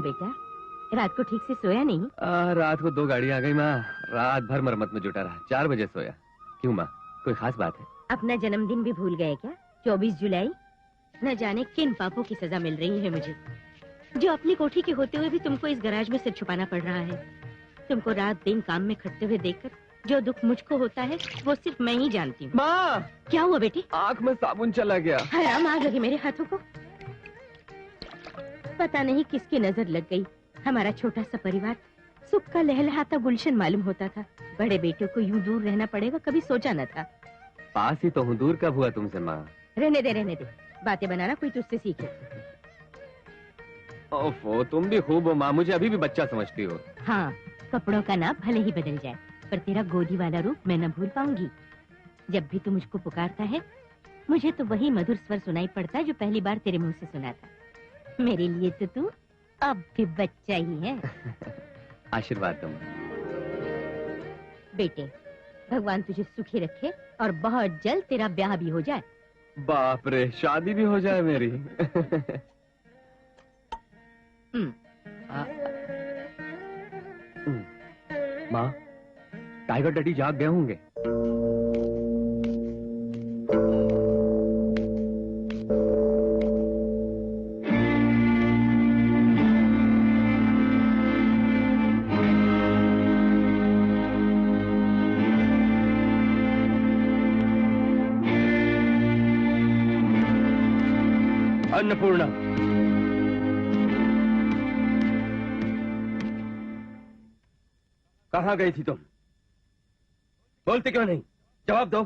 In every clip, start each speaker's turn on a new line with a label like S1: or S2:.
S1: क्यों बेटा, रात को ठीक से सोया नहीं?
S2: रात को 2 गाड़ी आ गई माँ, रात भर मरम्मत में जुटा रहा, 4 बजे सोया। क्यों माँ, कोई खास बात है?
S1: अपना जन्मदिन भी भूल गए क्या? 24 जुलाई। न जाने किन पापों की सजा मिल रही है मुझे, जो अपनी कोठी के होते हुए भी तुमको इस गैराज में सिर छुपाना पड़ रहा है। तुमको रात दिन काम में खटते हुए देखकर जो दुख मुझको होता है वो सिर्फ मैं ही जानती हूँ।
S2: माँ!
S1: क्या हुआ बेटी?
S2: आँख में साबुन चला गया।
S1: हराम आग लगी मेरे हाथों को। पता नहीं किसकी नजर लग गई। हमारा छोटा सा परिवार सुख का लहलहाता गुलशन मालूम होता था। बड़े बेटे को यूं दूर रहना पड़ेगा, कभी सोचा न था।
S2: पास ही तो हूँ, दूर कब हुआ तुमसे माँ?
S1: रहने दे, बातें बनाना कोई तुझसे सीखे।
S2: ओफो, तुम भी खूब हो माँ, मुझे अभी भी बच्चा समझती हो।
S1: हाँ, कपड़ों का नाप भले ही बदल जाए, पर तेरा गोदी वाला रूप मैं न भूल पाऊंगी। जब भी तू मुझको पुकारता है, मुझे तो वही मधुर स्वर सुनाई पड़ता है जो पहली बार तेरे मुंह से सुना था। मेरे लिए तो तू अब भी बच्चा ही है।
S2: आशीर्वाद दो
S1: बेटे, भगवान तुझे सुखी रखे और बहुत जल्द तेरा ब्याह भी हो जाए।
S2: बाप रे, शादी भी हो जाए मेरी। माँ, टाइगर डैडी जाग गए होंगे। अन्नपूर्णा, कहाँ गई थी तुम? बोलते क्यों नहीं? जवाब दो।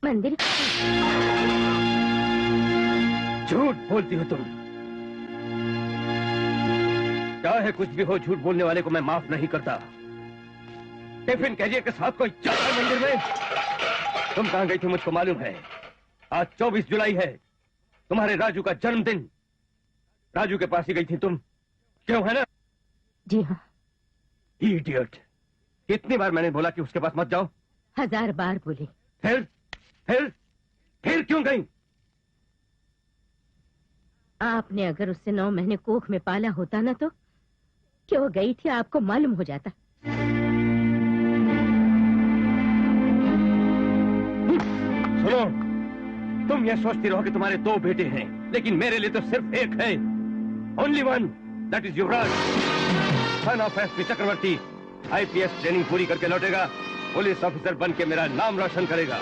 S1: मंदिर।
S2: झूठ बोलती हो तुम। चाहे कुछ भी हो, झूठ बोलने वाले को मैं माफ नहीं करता। टिफिन कैरियर के साथ कोई चल रहा है मंदिर में? तुम कहाँ गई थी मुझको मालूम है। आज 24 जुलाई है, तुम्हारे राजू का जन्मदिन। राजू के पास ही गई थी तुम, क्यों है ना?
S1: जी हाँ।
S2: इडियट, कितनी बार मैंने बोला कि उसके पास मत जाओ?
S1: 1000 बार बोले।
S2: फिर क्यों गई?
S1: आपने अगर उससे 9 महीने कोख में पाला होता ना, तो क्यों गई थी आपको मालूम हो जाता।
S2: सुनो, तुम ये सोचती रहो कि तुम्हारे 2 बेटे हैं, लेकिन मेरे लिए तो सिर्फ एक है। Only one, that is Yuvraj, son of SP Chakravarti. IPS training पूरी करके लौटेगा, पुलिस ऑफिसर बन के मेरा नाम रोशन करेगा।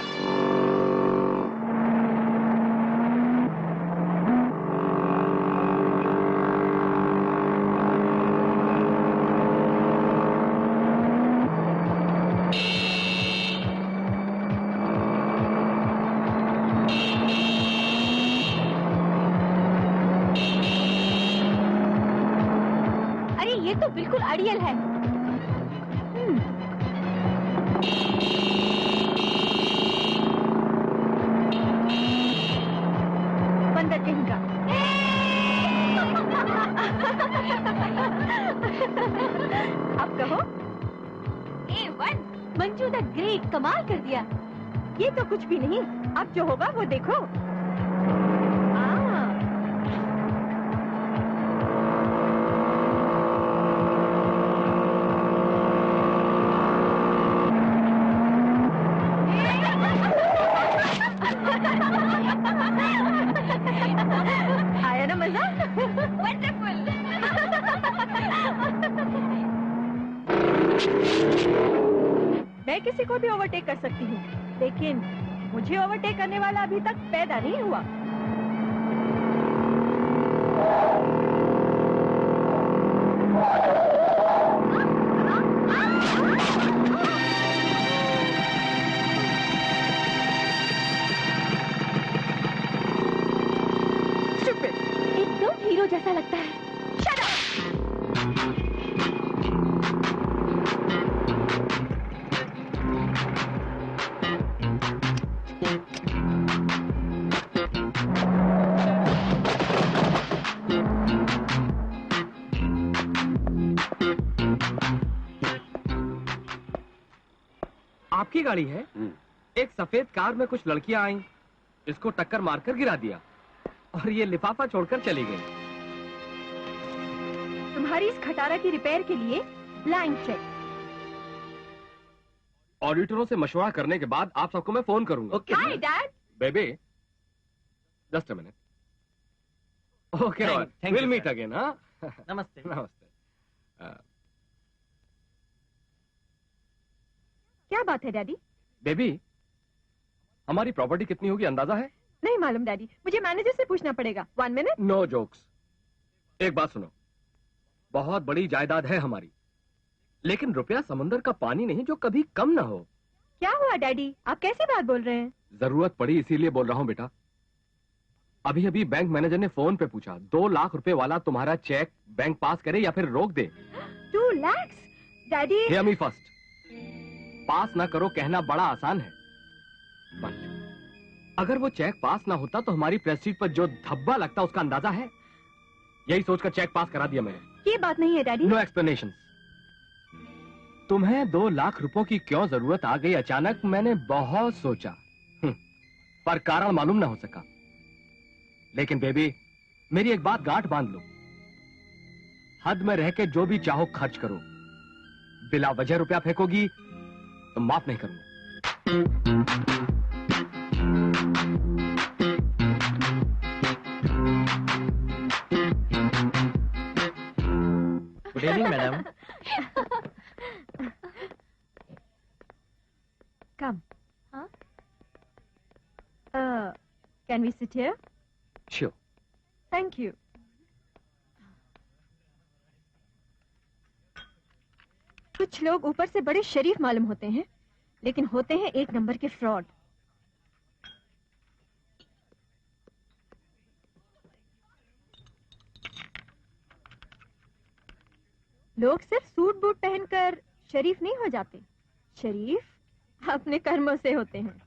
S1: बिल्कुल अड़ियल है। बंदर कहीं का। अब कहो। A1 मंजू द ग्रेट, कमाल कर दिया। ये तो कुछ भी नहीं, अब जो होगा वो देखो। आया ना मजा? वंडरफुल। मैं किसी को भी ओवरटेक कर सकती हूँ, लेकिन मुझे ओवरटेक करने वाला अभी तक पैदा नहीं हुआ। एकदम हीरो जैसा लगता है। Shut up!
S2: आपकी गाड़ी है? एक सफेद कार में कुछ लड़कियां आईं, इसको टक्कर मारकर गिरा दिया और ये लिफाफा छोड़कर चली गई।
S3: तुम्हारी इस खटारा की रिपेयर के लिए ब्लैंक चेक।
S2: ऑडिटरों से मशवरा करने के बाद आप सबको मैं फोन करूंगा।
S3: Hi dad.
S2: Baby, just a minute. Okay, will meet again. हाँ,
S4: नमस्ते।
S2: नमस्ते।
S3: क्या बात है डैडी?
S2: बेबी, हमारी प्रॉपर्टी कितनी होगी अंदाजा है?
S3: नहीं मालूम डैडी, मुझे मैनेजर से पूछना पड़ेगा। 1 मिनट।
S2: No jokes. एक बात सुनो, बहुत बड़ी जायदाद है हमारी, लेकिन रुपया समुंदर का पानी नहीं जो कभी कम ना हो।
S3: क्या हुआ डैडी, आप कैसी बात बोल रहे हैं?
S2: जरूरत पड़ी इसीलिए बोल रहा हूं बेटा। अभी अभी बैंक मैनेजर ने फोन पे पूछा, 2 लाख रुपए वाला तुम्हारा चेक बैंक पास करे या फिर रोक दे।
S3: 2 lakh daddy.
S2: Hear me first. पास ना करो कहना बड़ा आसान है, बट अगर वो चेक पास ना होता तो हमारी प्रेस शीट पर जो धब्बा लगता उसका अंदाजा है? यही सोचकर चेक पास करा दिया मैंने।
S3: ये बात नहीं है डैडी।
S2: No explanation. तुम्हें 2 लाख रुपयों की क्यों जरूरत आ गई अचानक, मैंने बहुत सोचा, पर कारण मालूम ना हो सका। लेकिन बेबी, मेरी एक बात गांठ बांध लो, हद में रह के जो भी चाहो खर्च करो, बिला वजह रुपया फेंकोगी तो माफ नहीं करूंगा।
S4: Good evening madam.
S3: Come. Can we sit here?
S2: Sure.
S3: Thank you. कुछ लोग ऊपर से बड़े शरीफ मालूम होते हैं, लेकिन होते हैं एक नंबर के फ्रॉड। लोग सिर्फ सूट बूट पहनकर शरीफ नहीं हो जाते, शरीफ अपने कर्मों से होते हैं।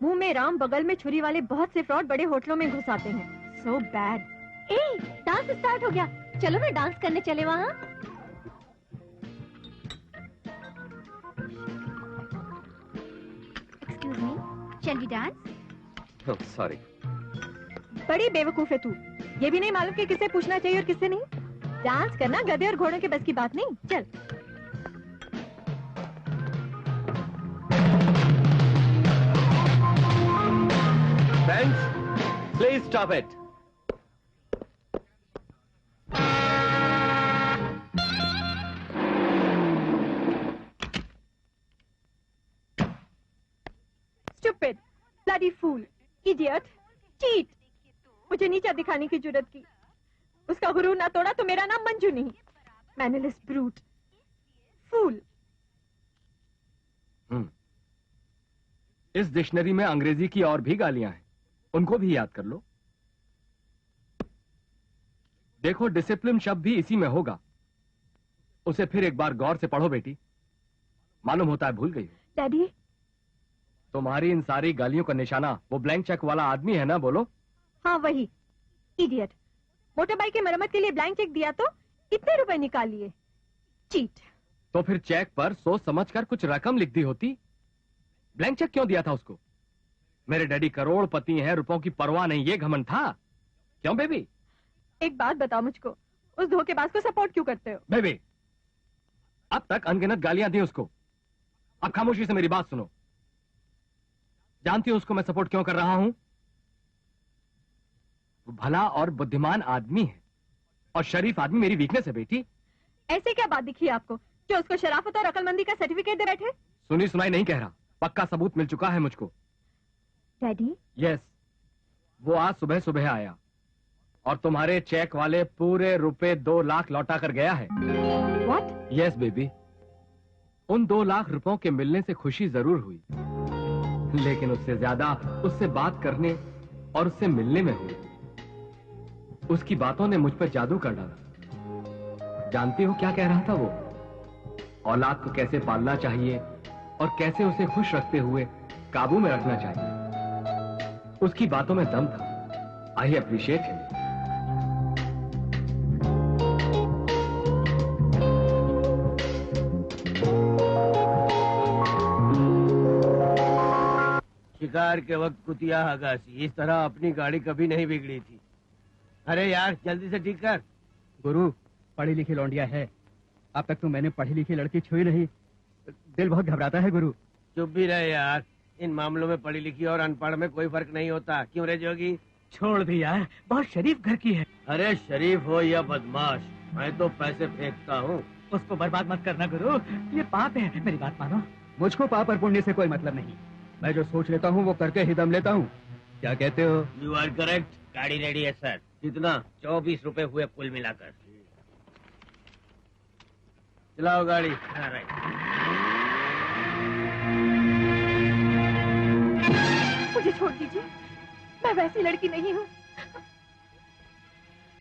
S3: मुंह में राम बगल में छुरी वाले बहुत से फ्रॉड बड़े होटलों में घुस आते हैं। So bad. ए, डांस स्टार्ट हो गया, चलो ना डांस करने चले वहाँ। Excuse me, shall we dance?
S2: Sorry.
S3: बड़ी बेवकूफ है तू, ये भी नहीं मालूम कि किसे पूछना चाहिए और किसे नहीं। डांस करना गधे और घोड़ों के बस की बात नहीं। चल।
S2: Friends, please stop it.
S3: Stupid, bloody fool, idiot, cheat। मुझे नीचा दिखाने की जरूरत की, उसका गुरूर ना तोड़ा तो मेरा नाम मंजू नहीं। मैनरलेस ब्रूट, फूल।
S2: इस डिक्शनरी में अंग्रेजी की और भी गालियां हैं, उनको भी याद कर लो। देखो, डिसिप्लिन शब्द भी इसी में होगा, उसे फिर एक बार गौर से पढ़ो बेटी। मालूम होता है भूल गई हो।
S3: डैडी,
S2: तुम्हारी इन सारी गालियों का निशाना वो ब्लैंक चेक वाला आदमी है ना? बोलो।
S3: हाँ वही, इडियट। मोटर बाइक की मरम्मत के लिए ब्लैंक चेक दिया तो इतने रुपए निकाल लिए। चीट।
S2: तो फिर चेक पर सोच समझकर कुछ रकम लिख दी होती। ब्लैंक चेक क्यों दिया था उसको? मेरे डैडी करोड़पति हैं, रुपयों की परवाह नहीं, ये घमंड था। क्यों बेबी?
S3: एक बात बताओ मुझको, उस धोखेबाज को सपोर्ट क्यों करते हो?
S2: बेबी, अब तक अनगिनत गालियां दी उसको, अब खामोशी से मेरी बात सुनो। जानती हो उसको मैं सपोर्ट क्यों कर रहा हूं? वो भला और बुद्धिमान आदमी है और शरीफ आदमी मेरी वीकनेस है बेटी।
S3: ऐसे क्या बात दिखी आपको जो उसको शराफत और अकलमंदी का सर्टिफिकेट दे बैठे?
S2: सुनी सुनाई नहीं कह रहा, पक्का सबूत मिल चुका है मुझको।
S3: डैडी?
S2: यस, वो आज सुबह सुबह आया और तुम्हारे चेक वाले पूरे रुपए 2 लाख लौटा कर गया है।
S3: What?
S2: यस बेबी, उन 2 लाख रुपयों के मिलने से खुशी जरूर हुई, लेकिन उससे ज्यादा उससे बात करने और उससे मिलने में हुई। उसकी बातों ने मुझ पर जादू कर डाला। जानती हो क्या कह रहा था वो? औलाद को कैसे पालना चाहिए और कैसे उसे खुश रखते हुए काबू में रखना चाहिए। उसकी बातों में दम था। I appreciate him.
S4: शिकार के वक्त कुतिया हगासी, इस तरह अपनी गाड़ी कभी नहीं बिगड़ी थी। अरे यार जल्दी से ठीक कर।
S5: गुरु पढ़ी लिखी लौंडिया है, अब तक तो मैंने पढ़ी लिखी लड़की छुई नहीं, दिल बहुत घबराता है गुरु।
S4: चुप भी रहे यार, इन मामलों में पढ़ी लिखी और अनपढ़ में कोई फर्क नहीं होता। क्यों रे जोगी?
S5: छोड़ दी यार, बहुत शरीफ घर की है।
S4: अरे शरीफ हो या बदमाश, मैं तो पैसे फेंकता हूँ।
S5: उसको बर्बाद मत करना गुरु, ये पाप है, मेरी बात मानो। मुझको पाप और पुण्य से कोई मतलब नहीं, मैं जो सोच लेता हूँ वो करके ही दम लेता हूँ। क्या कहते हो?
S4: You are correct. गाड़ी रेडी है सर। कितना? 24 रुपए हुए कुल मिलाकर। चलाओ गाड़ी।
S3: मुझे छोड़ दीजिए, मैं वैसी लड़की नहीं हूँ।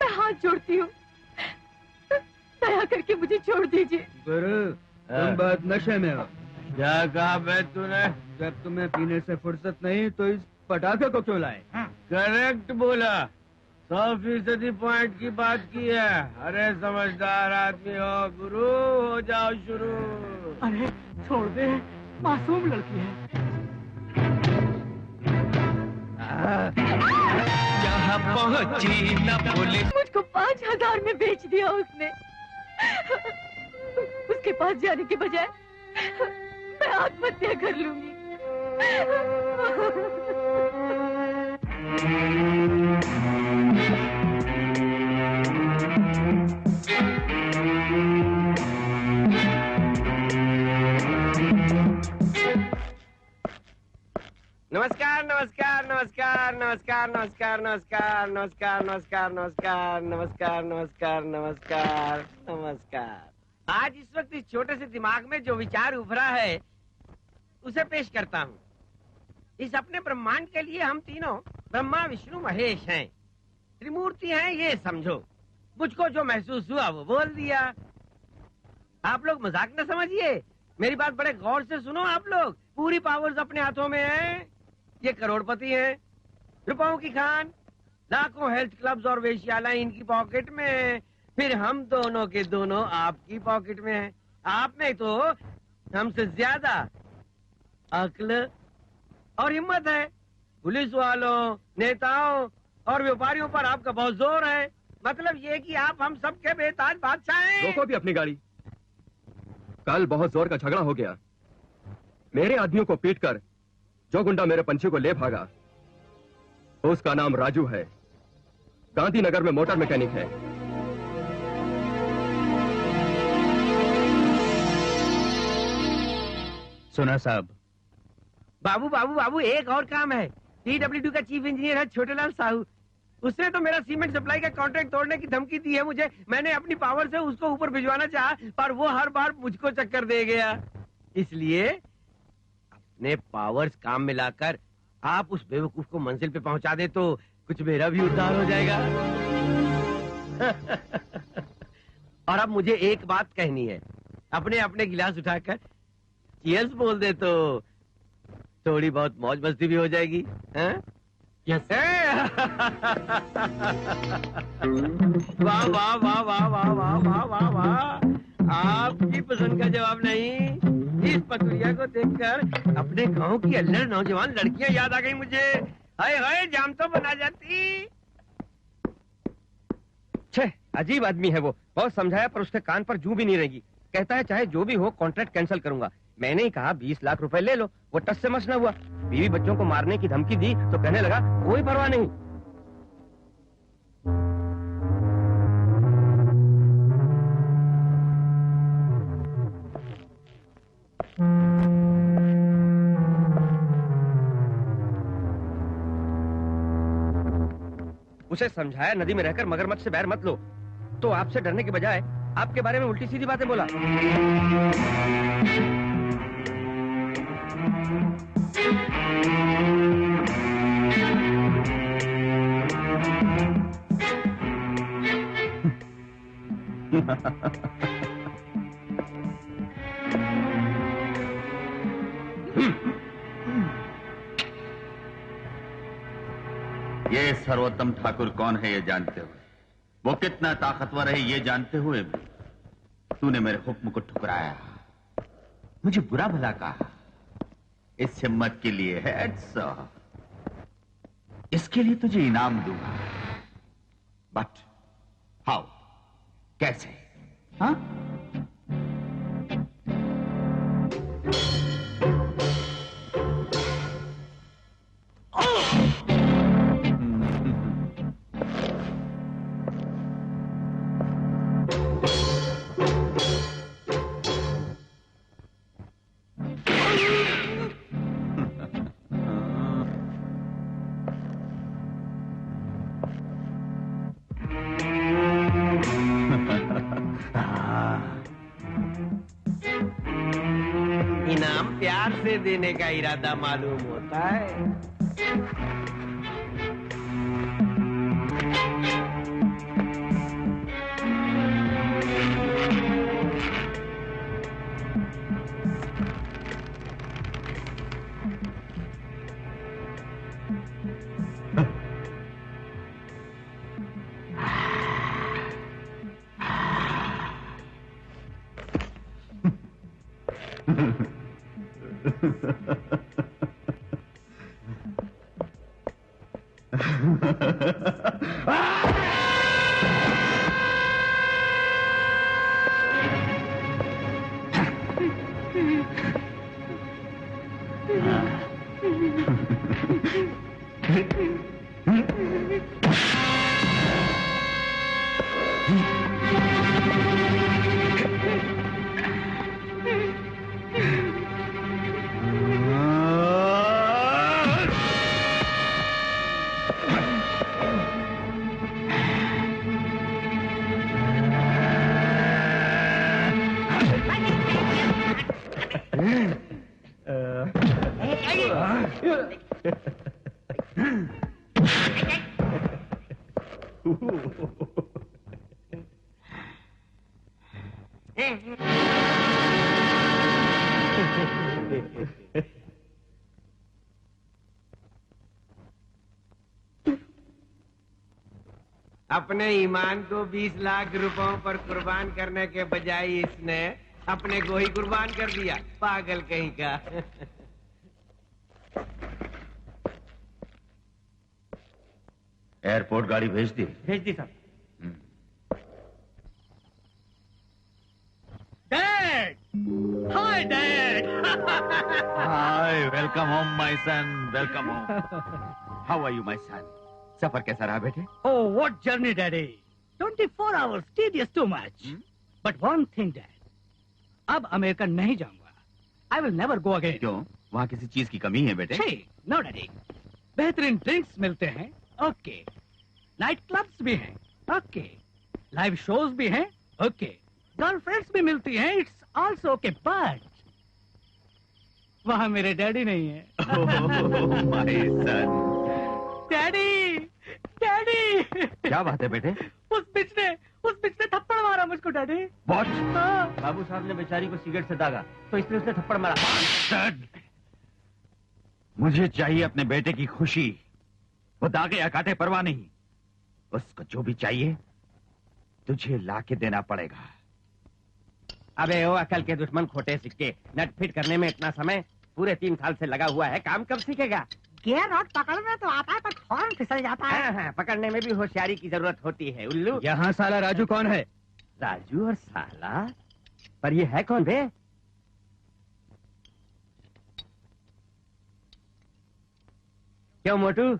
S3: मैं हाथ जोड़ती हूँ, दया करके मुझे छोड़ दीजिए।
S5: गुरु तुम बहुत नशे में हो।
S4: क्या कहा बे तूने?
S5: जब तुम्हें पीने से फुर्सत नहीं तो इस पटाखे को क्यों लाए?
S4: करेक्ट बोला, 100% पॉइंट की बात की है। अरे समझदार आदमी हो गुरु, हो जाओ शुरू।
S5: अरे छोड़ दे, मासूम लड़की है।
S6: यहाँ पहुँची न पुलिस।
S3: मुझको 5,000 में बेच दिया उसने। उसके पास जाने के बजाय मैं आत्महत्या कर लूंगी।
S4: नमस्कार नमस्कार नमस्कार नमस्कार नमस्कार नमस्कार नमस्कार नमस्कार नमस्कार नमस्कार नमस्कार नमस्कार नमस्कार। आज इस वक्त इस छोटे से दिमाग में जो विचार उभरा है उसे पेश करता हूँ। इस अपने ब्रह्मांड के लिए हम तीनों ब्रह्मा विष्णु महेश हैं, त्रिमूर्ति हैं ये समझो। मुझको जो महसूस हुआ वो बोल दिया। आप लोग मजाक न समझिए, मेरी बात बड़े गौर से सुनो। आप लोग पूरी पावर्स अपने हाथों में है। ये करोड़पति हैं, रुपयों की खान, लाखों हेल्थ क्लब्स और वेश्यालय इनकी पॉकेट में है। फिर हम दोनों के दोनों आपकी पॉकेट में है। आप में तो हमसे ज्यादा अक्ल और हिम्मत है। पुलिस वालों, नेताओं और व्यापारियों पर आपका बहुत जोर है। मतलब ये कि आप हम सब के बेताज बादशाह हैं।
S2: रोको भी अपनी गाड़ी। कल बहुत जोर का झगड़ा हो गया। मेरे आदमियों को पीटकर जो गुंडा मेरे पंछी को ले भागा उसका नाम राजू है, गांधीनगर में मोटर मैकेनिक है।
S5: सुना साहब।
S4: बाबू बाबू बाबू एक और काम है। PWD का चीफ इंजीनियर है छोटेलाल साहू। उसने तो मेरा सीमेंट सप्लाई का कॉन्ट्रैक्ट तोड़ने की धमकी दी है मुझे। मैंने अपनी पावर से उसको ऊपर भिजवाना चाहा पर वो हर बार मुझको चक्कर दे गया। इसलिए अपने पावर्स काम मिलाकर आप उस बेवकूफ को मंजिल पे पहुंचा दे तो कुछ मेरा भी उद्धार हो जाएगा। और अब मुझे एक बात कहनी है। अपने अपने गिलास उठाकर चीयर्स बोल दे तो थोड़ी बहुत मौज मस्ती भी हो जाएगी।
S5: यस।
S4: वाह वाह वाह वाह वाह वाह वाह वाह वाह। आपकी पसंद का जवाब नहीं। इस पतुरिया को देखकर अपने गांव की अल्लड़ नौजवान लड़कियां याद आ गई मुझे। हाय हाय जाम तो बना जाती। छे, अजीब आदमी है वो। बहुत समझाया पर उसके कान पर जू भी नहीं रहेगी। कहता है चाहे जो भी हो कॉन्ट्रैक्ट कैंसिल करूंगा। मैंने ही कहा 20 लाख रुपए ले लो। वो टस से मस न हुआ। बीवी बच्चों को मारने की धमकी दी तो कहने लगा कोई परवाह नहीं। उसे समझाया नदी में रहकर मगरमच्छ से बैर मत लो, तो आपसे डरने के बजाय आपके बारे में उल्टी सीधी बातें बोला।
S6: ये सर्वोत्तम ठाकुर कौन है ये जानते हुए, वो कितना ताकतवर है ये जानते हुए भी तूने मेरे हुक्म को ठुकराया, मुझे बुरा भला कहा। इस हिम्मत के लिए हैट्स ऑफ। इसके लिए तुझे इनाम दूंगा। बट हाउ, कैसे?
S5: हाँ?
S4: इनाम प्यार से देने का इरादा मालूम होता है। अपने ईमान को 20 लाख रुपयों पर कुर्बान करने के बजाय इसने अपने को ही कुर्बान कर दिया, पागल कहीं का।
S6: एयरपोर्ट गाड़ी भेज दी?
S2: भेज दी साहब।
S5: Dad! Hi dad!
S6: Hi, welcome home my son, welcome home. How are you my son? सफर कैसा रहा बेटे?
S5: Oh, what journey, Daddy! 24 hours, tedious too much. But one thing, Dad. अब अमेरिका नहीं जाऊंगा. I will never go again.
S6: क्यों? वहाँ किसी चीज की कमी है बेटे?
S5: छी, no, Daddy. बेहतरीन ड्रिंक्स मिलते हैं, ओके. नाइट क्लब्स भी हैं, ओके. लाइव शोज भी हैं, ओके. गर्लफ्रेंड्स भी मिलती हैं, इट्स आल्सो ओके. बट वहाँ मेरे डैडी नहीं है.
S6: My son.
S5: Daddy, daddy.
S6: क्या बात है बेटे?
S5: उस बिच ने थप्पड़ मारा मुझको, डैडी.
S6: What?
S5: हाँ.
S2: बाबू साहब ने बेचारी को सिगरेट से दागा तो इसलिए उसने थप्पड़ मारा।
S6: Dad! मुझे चाहिए अपने बेटे की खुशी। वो दागे या काटे परवाह नहीं। उसको जो भी चाहिए तुझे लाके देना पड़ेगा।
S2: अबे ओ अकल के दुश्मन खोटे सिक्के, नट फिट करने में इतना समय पूरे 3 साल से लगा हुआ है, काम कब सीखेगा?
S3: गियर रॉड पकड़ने तो आता है पर फौरन फिसल जाता है।
S2: हाँ हाँ, पकड़ने में भी होशियारी की जरूरत होती है उल्लू।
S5: यहाँ साला राजू कौन है?
S2: राजू और साला, पर ये है कौन बे? क्यों मोटू,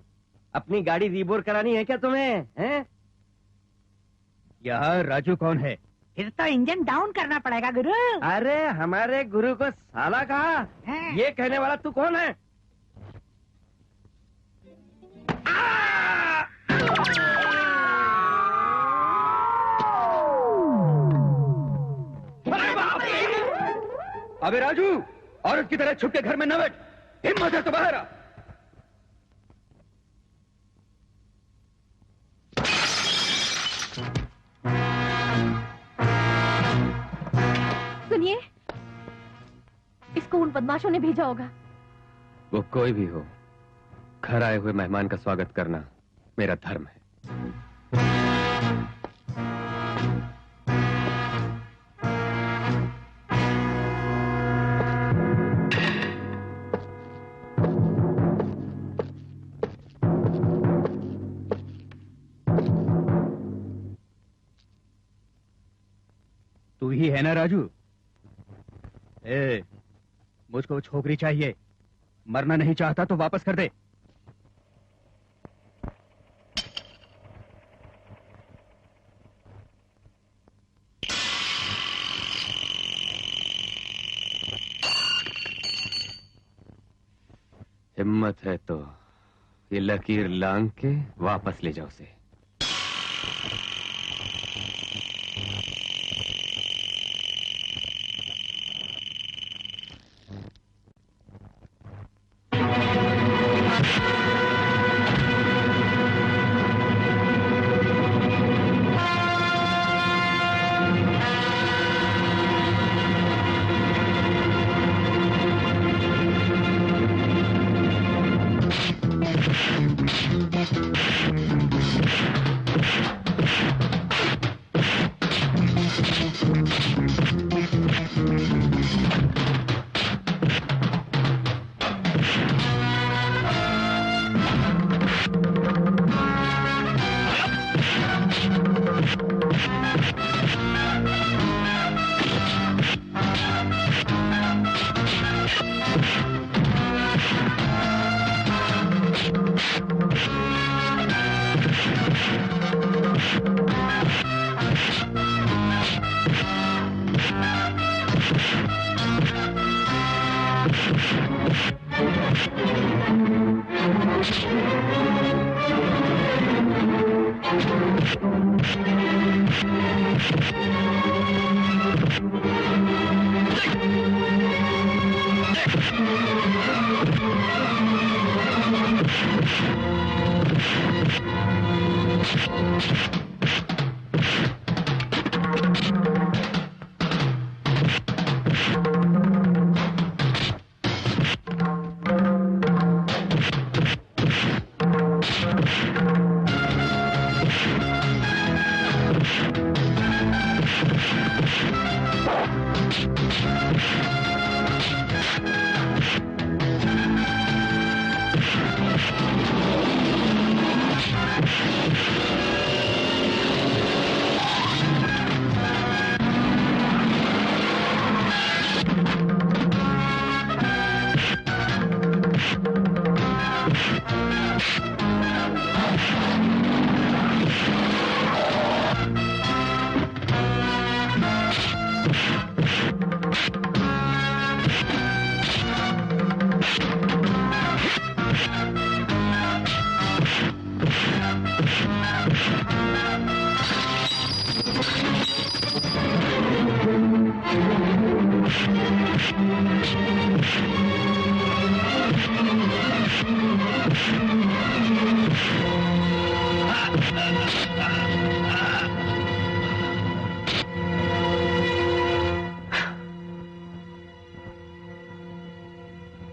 S2: अपनी गाड़ी रीबोर करानी है क्या तुम्हें? हैं?
S5: यहाँ राजू कौन है?
S3: फिर तो इंजन डाउन करना पड़ेगा गुरु।
S2: अरे हमारे गुरु को साला कहा?
S3: हैं?
S2: ये कहने वाला तू कौन है?
S5: अबे राजू, औरत की तरह छुप के घर में न बैठ, हिम्मत है तो बाहर आ।
S3: सुनिए, इसको उन बदमाशों ने भेजा होगा।
S2: वो कोई भी हो, घर आए हुए मेहमान का स्वागत करना मेरा धर्म है।
S5: तू ही है ना राजू? मुझको छोकरी चाहिए, मरना नहीं चाहता तो वापस कर दे।
S2: हिम्मत है तो ये लकीर लांग के वापस ले जाओ उसे।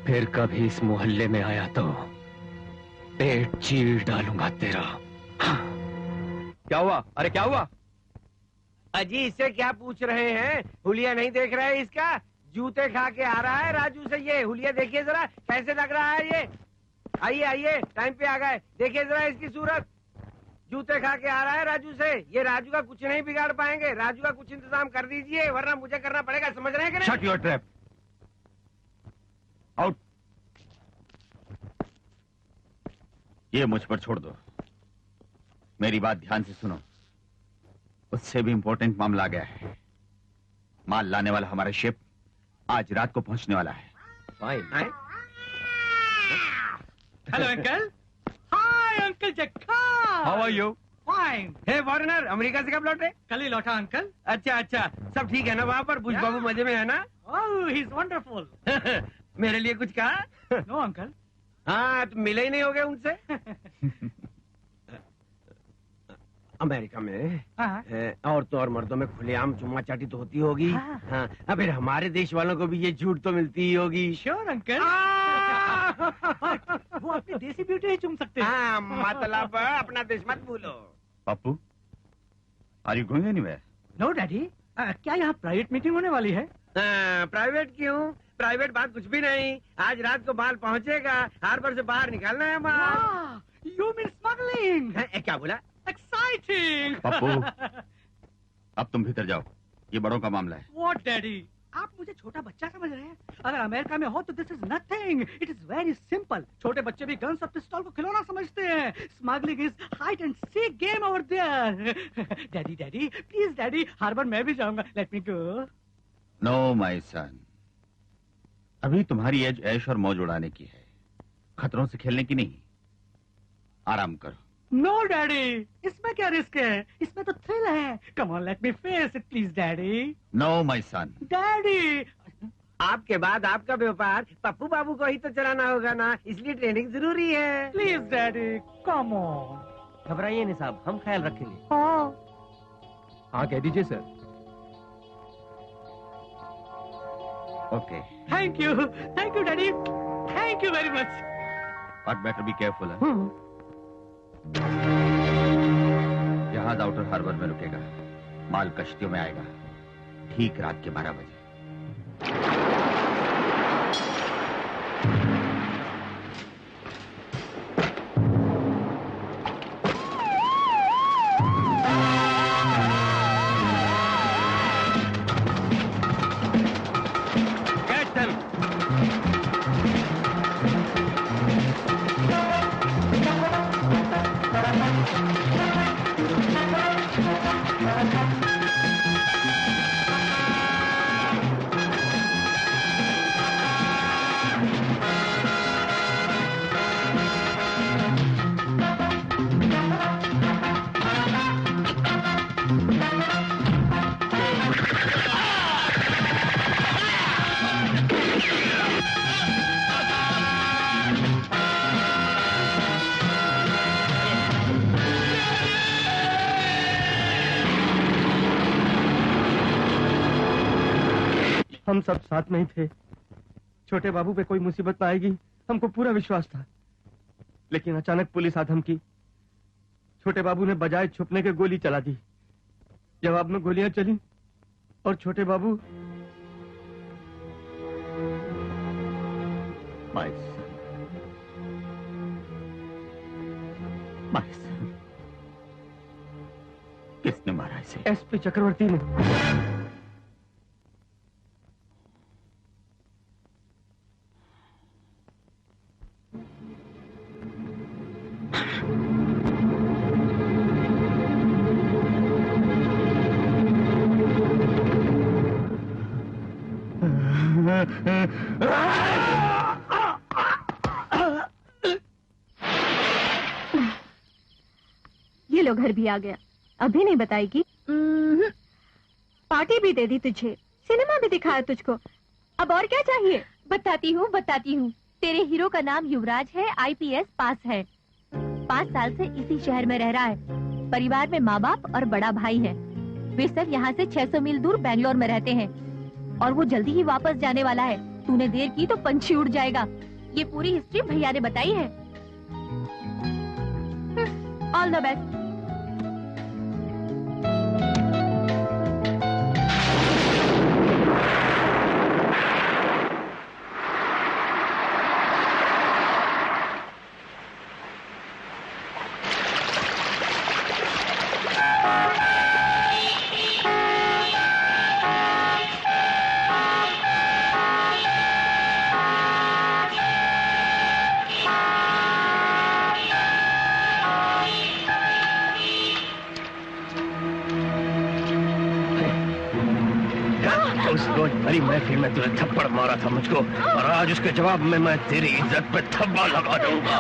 S2: फिर कभी इस मोहल्ले में आया तो पेट चीर डालूंगा तेरा। क्या हुआ? अरे क्या हुआ?
S4: अजी इससे क्या पूछ रहे हैं? हुलिया नहीं देख रहे हैं इसका? जूते खा के आ रहा है राजू से। ये हुलिया देखिए जरा कैसे लग रहा है ये। आइए आइए, टाइम पे आ गए। देखिए जरा इसकी सूरत, जूते खा के आ रहा है राजू से। ये राजू का कुछ नहीं बिगाड़ पाएंगे। राजू का कुछ इंतजाम कर दीजिए वरना मुझे करना पड़ेगा, समझ रहे हैं कि नहीं?
S2: Shut your trap. आउट।
S6: ये मुझ पर छोड़ दो, मेरी बात ध्यान से सुनो। उससे भी इंपॉर्टेंट मामला आ गया है। माल लाने वाला हमारा शिप आज रात को पहुंचने वाला है।
S4: Fine.
S5: Hello uncle. Hi uncle Jakka.
S2: How are you?
S5: Fine.
S4: Hey foreigner, America से कब लौटे?
S5: कल ही लौटा अंकल।
S4: अच्छा अच्छा, सब ठीक है ना वहाँ पर? बुश बाबू मजे में है ना?
S5: Oh he is wonderful.
S4: मेरे लिए कुछ कहा?
S5: No uncle.
S4: हाँ, तुम मिले ही नहीं होगे उनसे। अमेरिका में औरतों और मर्दों में खुलेआम चुम्मा चाटी तो होती होगी। हाँ, अब फिर हमारे देश वालों को भी ये झूठ तो मिलती ही होगी।
S5: Sure uncle. वो अपनी देसी ब्यूटी ही चुम सकते हैं।
S4: हाँ, मतलब अपना देश मत भूलो।
S6: Pappu, are you going anywhere?
S5: No daddy, क्या यहाँ प्राइवेट मीटिंग होने वाली है?
S4: प्राइवेट क्यों? प्राइवेट बात कुछ भी नहीं। आज रात को माल पहुँचेगा, हार्बर से बाहर निकालना है माल।
S5: You mean smuggling?
S4: क्या बोला?
S5: एक्साइटिंग।
S6: पप्पू, अब तुम भीतर जाओ, ये बड़ों का मामला है।
S5: What, daddy? आप मुझे छोटा बच्चा समझ रहे हैं? अगर अमेरिका में हो तो this is nothing, it is very simple. छोटे बच्चे भी गन्स और पिस्तौल को खिलौना समझते हैं। Smuggling is hide and seek game over there. Daddy daddy please daddy, harbour मैं भी जाऊंगा, let me go.
S6: No my son, अभी तुम्हारी एज ऐश और मौज उड़ाने की है, खतरों से खेलने की नहीं। आराम करो।
S5: नो डैडी, इसमें क्या रिस्क है? इसमें तो थ्रिल है। Come on let me face it please daddy.
S6: No my son.
S5: Daddy
S4: आपके बाद आपका व्यापार पप्पू बाबू को ही तो चलाना होगा ना, इसलिए ट्रेनिंग जरूरी है।
S5: Please daddy come on.
S2: घबराइए नहीं साहब, हम ख्याल रखेंगे। हाँ कह दीजिए sir.
S6: Okay.
S5: Thank you daddy, thank you very much.
S6: But better be careful है। जहाज आउटर हार्बर में रुकेगा, माल कश्तियों में आएगा ठीक रात के 12 बजे।
S2: हम सब साथ में ही थे। छोटे बाबू पे कोई मुसीबत न आएगी हमको पूरा विश्वास था, लेकिन अचानक पुलिस आ धमकी। छोटे बाबू ने बजाय छुपने के गोली चला दी। जवाब में गोलियां चली और छोटे बाबू
S6: माय सन, किसने मारा इसे?
S2: एसपी चक्रवर्ती ने।
S3: ये लो घर भी आ गया। अभी नहीं बताएगी? पार्टी भी दे दी तुझे, सिनेमा भी दिखाया तुझको, अब और क्या चाहिए?
S1: बताती हूँ। तेरे हीरो का नाम युवराज है, IPS पास है, 5 साल से इसी शहर में रह रहा है। परिवार में माँ बाप और बड़ा भाई है। वे सब यहाँ से 600 मील दूर बैंगलोर में रहते हैं और वो जल्दी ही वापस जाने वाला है। तूने देर की तो पंछी उड़ जाएगा। ये पूरी हिस्ट्री भैया ने बताई है। All the best.
S2: भरी महफिल में तुझे थप्पड़ मारा था मुझको, और आज उसके जवाब में मैं तेरी इज्जत पे थप्पड़ लगा दूंगा।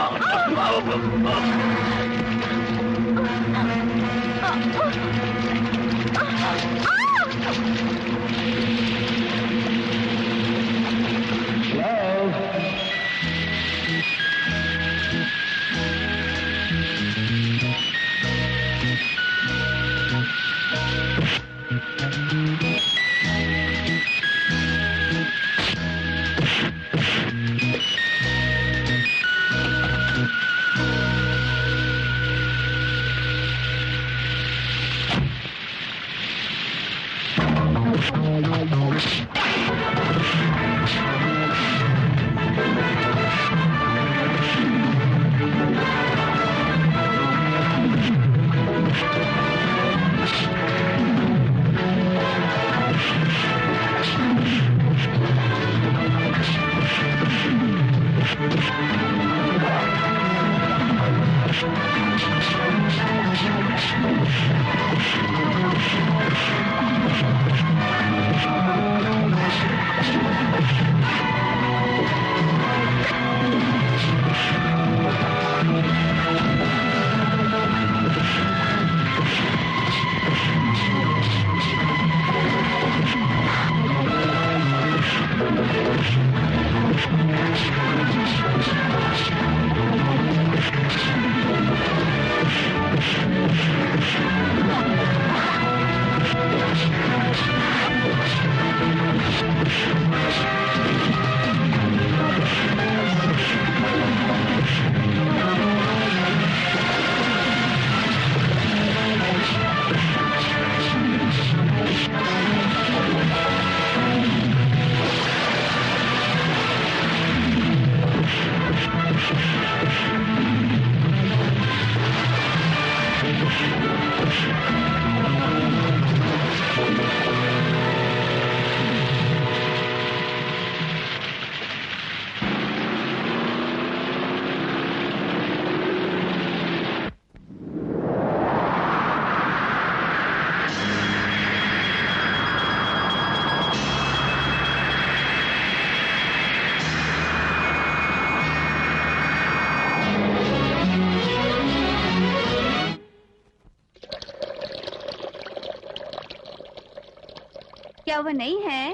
S7: क्या वो नहीं है?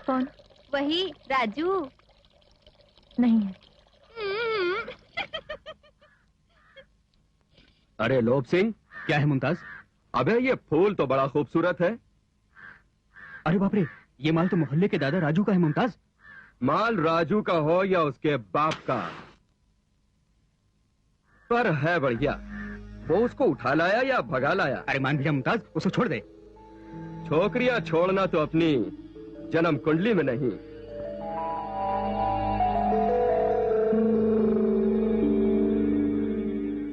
S3: कौन?
S7: वही राजू।
S3: नहीं है।
S2: अरे लोभ सिंह,
S5: क्या है मुमताज?
S2: अबे ये फूल तो बड़ा खूबसूरत है।
S5: अरे बाप रे, ये माल तो मोहल्ले के दादा राजू का है मुमताज।
S2: माल राजू का हो या उसके बाप का, पर है बढ़िया। वो उसको उठा लाया या भगा लाया?
S5: अरे मान भैया मुमताज, उसको छोड़ दे।
S2: छोकरियां छोड़ना तो अपनी जन्म कुंडली में नहीं।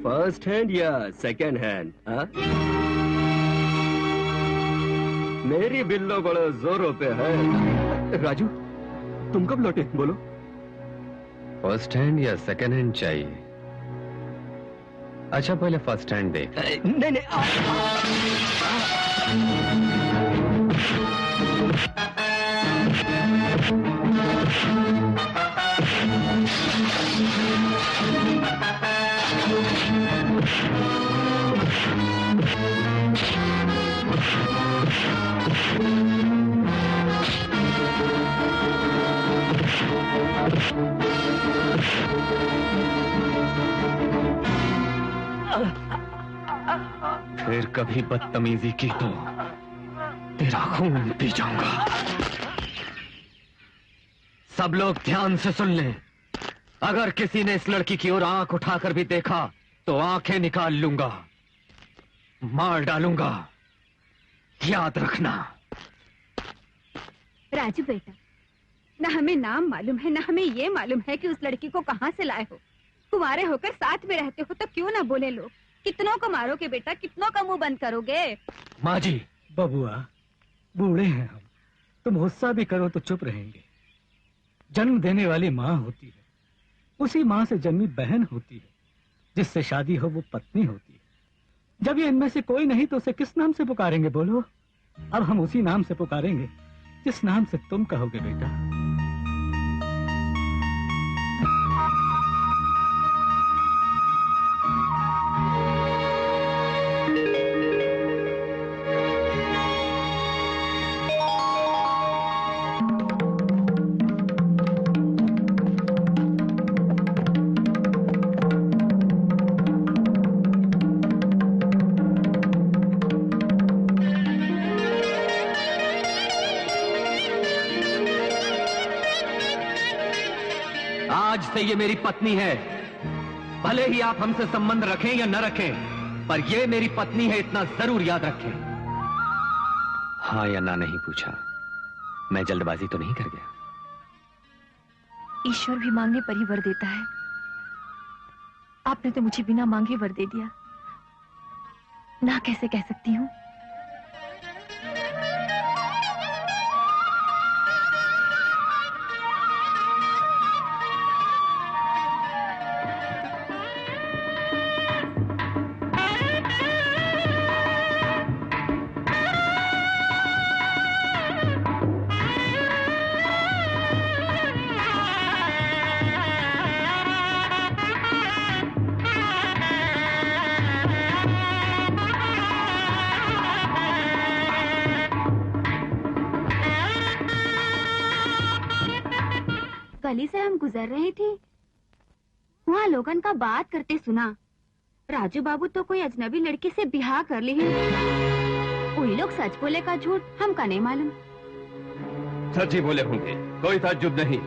S2: फर्स्ट हैंड या सेकंड हैंड? मेरी बिल्लो बड़े जोरों पे है।
S5: राजू, तुम कब लौटे? बोलो।
S8: फर्स्ट हैंड या सेकंड हैंड चाहिए? अच्छा पहले फर्स्ट हैंड देख।
S5: नहीं नहीं,
S8: फिर कभी बदतमीजी की तो तेरा खून पी जाऊंगा। सब लोग ध्यान से सुन लें, अगर किसी ने इस लड़की की ओर आंख उठाकर भी देखा तो आंखें निकाल लूंगा, मार डालूंगा, याद रखना।
S7: राजू बेटा, न हमें नाम मालूम है, न हमें ये मालूम है कि उस लड़की को कहाँ से लाए हो। कुंवारे होकर साथ में रहते हो तो क्यों ना बोले लोग। कितनों को मारोगे बेटा, कितनों का मुंह बंद करोगे?
S8: माँ जी,
S5: बबुआ, बूढ़े हैं हम, तुम गुस्सा भी करो तो चुप रहेंगे। जन्म देने वाली माँ होती है, उसी माँ से जन्मी बहन होती है, जिससे शादी हो वो पत्नी होती है। जब ये इनमें से कोई नहीं तो उसे किस नाम से पुकारेंगे बोलो? अब हम उसी नाम से पुकारेंगे जिस नाम से तुम कहोगे बेटा।
S8: आज से ये मेरी पत्नी है। भले ही आप हमसे संबंध रखें या न रखें, पर ये मेरी पत्नी है, इतना जरूर याद रखें। हाँ या ना नहीं पूछा, मैं जल्दबाजी तो नहीं कर गया?
S3: ईश्वर भी मांगने पर ही वर देता है। आपने तो मुझे बिना मांगे वर दे दिया, ना कैसे कह सकती हूँ।
S7: गली से हम गुजर रहे थे, वहाँ लोगन का बात करते सुना। राजू बाबू तो कोई अजनबी लड़की से बिहार कर ली है। वही लोग सच बोले का झूठ हमका नहीं मालूम।
S2: सच ही बोले होंगे, कोई ताज्जुब नहीं।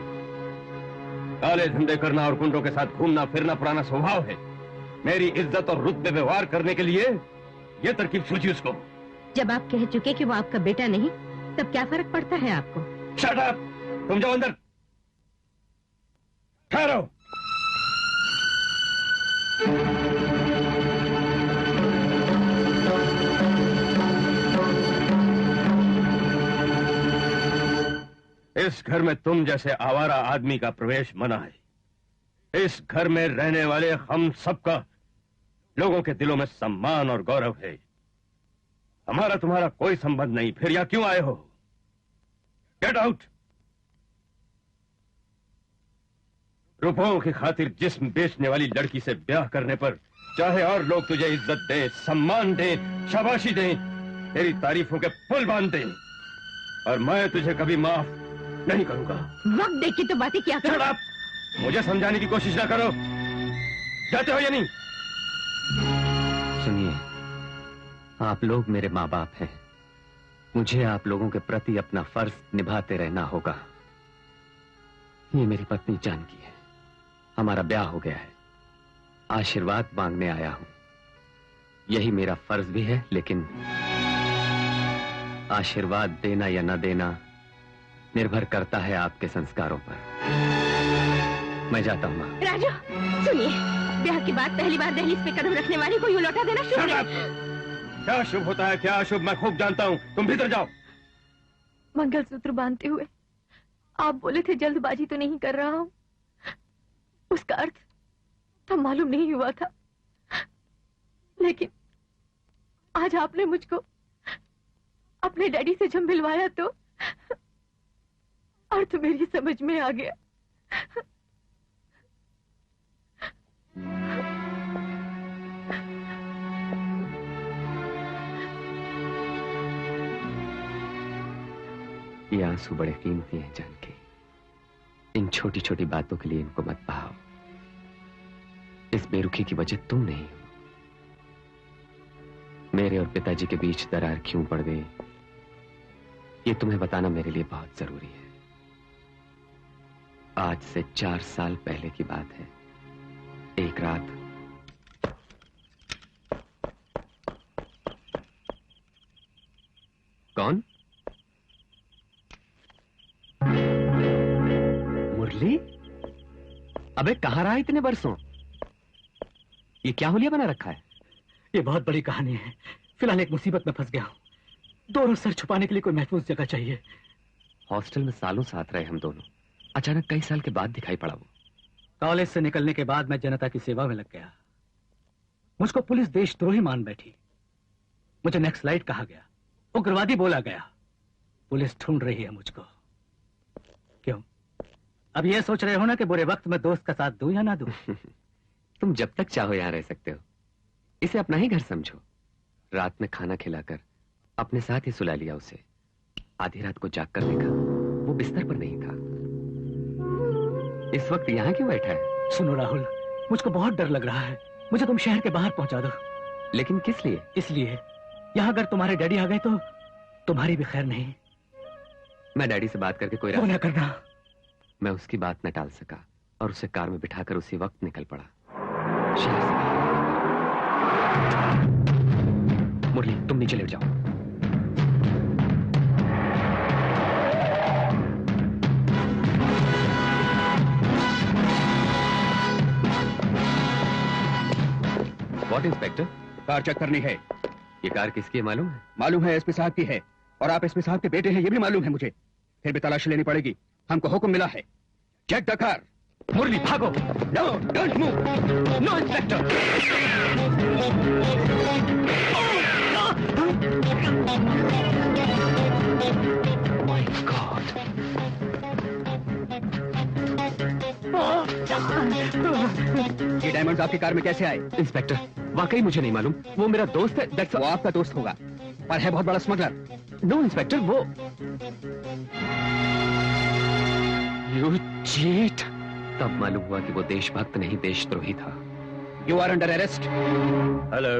S2: काले धंधे करना और गुंडों के साथ घूमना फिरना पुराना स्वभाव है। मेरी इज्जत और रुतबे व्यवहार करने के लिए ये तरकीब सूझी उसको।
S1: जब आप कह चुके कि वो आपका बेटा नहीं, तब क्या फर्क पड़ता है आपको?
S2: Shut up! तुम जाओ अंदर, ठहरो। इस घर में तुम जैसे आवारा आदमी का प्रवेश मना है। इस घर में रहने वाले हम सबका लोगों के दिलों में सम्मान और गौरव है। हमारा तुम्हारा कोई संबंध नहीं, फिर यहाँ क्यों आए हो? Get out! रुपयों की खातिर जिस्म बेचने वाली लड़की से ब्याह करने पर चाहे और लोग तुझे इज्जत दें, सम्मान दें, शाबाशी दें, तेरी तारीफों के पुल बांध दें, और मैं तुझे कभी माफ नहीं करूंगा।
S1: वक्त देख के तो बातें क्या
S2: Shut up! मुझे समझाने की कोशिश ना करो। जाते हो या नहीं?
S8: सुनिए, आप लोग मेरे माँ बाप हैं। मुझे आप लोगों के प्रति अपना फर्ज निभाते रहना होगा। ये मेरी पत्नी जानकी है, हमारा ब्याह हो गया है। आशीर्वाद मांगने आया हूं। यही मेरा फर्ज भी है, लेकिन आशीर्वाद देना या न देना निर्भर करता है आपके संस्कारों पर। मैं जाता हूं। मां।
S1: राजू, सुनिए, ब्याह के बाद पहली बार दहलीज पे कदम रखने वाले को यूं लौटा देना शुभ नहीं।
S2: क्या शुभ होता है, क्या अशुभ, मैं खूब जानता हूं। तुम भीतर जाओ।
S3: मंगलसूत्र बांधते हुए आप बोले थे जल्दबाजी तो नहीं कर रहा हूं। उसका अर्थ तब मालूम नहीं हुआ था, लेकिन आज आपने मुझको अपने डैडी से जब मिलवाया तो अर्थ मेरी समझ में आ गया।
S8: ये आंसू बड़े कीमती हैं जानकी। इन छोटी छोटी बातों के लिए इनको मत बहाओ। इस बेरुखी की वजह तुम नहीं हो। मेरे और पिताजी के बीच दरार क्यों पड़ गई, ये तुम्हें बताना मेरे लिए बहुत जरूरी है। आज से 4 साल पहले की बात है। एक रात कौन? मुरली? अबे कहां रहा इतने बरसों? ये क्या हुलिया बना रखा है?
S5: ये बहुत बड़ी कहानी है। फिलहाल एक मुसीबत में फंस गया हूं। दोनों सर छुपाने के लिए कोई महफूज जगह चाहिए।
S8: हॉस्टल में सालों साथ रहे हम दोनों, अचानक कई साल के बाद दिखाई पड़ा वो।
S5: कॉलेज से निकलने के बाद मैं जनता की सेवा में लग गया। मुझको पुलिस देशद्रोही मान बैठी। मुझे नक्सलाइट कहा गया, उग्रवादी बोला गया। पुलिस ढूंढ रही है मुझको। क्यों? अब ये सोच रहे हो ना कि बुरे वक्त में दोस्त का साथ दूं या ना दूं?
S8: तुम जब तक चाहो यहां रह सकते हो। इसे अपना ही घर समझो। रात में खाना खिलाकर अपने साथ ही सुला लिया उसे। आधी रात को जागकर देखा, वो बिस्तर पर नहीं था। इस वक्त यहां क्यों बैठा है?
S5: सुनो राहुल, मुझको बहुत डर लग रहा है। मुझे तुम शहर के बाहर पहुंचा दो।
S8: लेकिन किस लिए?
S5: इसलिए यहां अगर तुम्हारे डैडी आ गए तो तुम्हारी भी खैर नहीं।
S8: मैं डैडी से बात करके कोई
S5: वो न करना।
S8: मैं उसकी बात न टाल सका और उसे कार में बिठाकर उसी वक्त निकल पड़ा शहर से। मुरली, तुम नीचे लेट जाओ। What inspector?
S2: कार चेक करनी है।
S8: ये कार किसकी है मालूम है?
S2: मालूम है, एसपी साहब की है। और आप एसपी साहब के बेटे हैं, ये भी मालूम है मुझे। फिर भी तलाशी लेनी पड़ेगी। हमको हुक्म मिला है। Check the car.
S8: मुरली भागो।
S2: No, don't move.
S8: No inspector. My God.
S2: ये डायमंड्स आपकी कार में कैसे आए?
S8: इंस्पेक्टर, वाकई मुझे नहीं मालूम। वो मेरा दोस्त है।
S2: वो आपका दोस्त होगा, पर है बहुत बड़ा स्मगलर।
S8: नो इंस्पेक्टर, वो यू चीट। तब मालूम हुआ कि वो देशभक्त नहीं, देशद्रोही था।
S2: You are under arrest. Hello.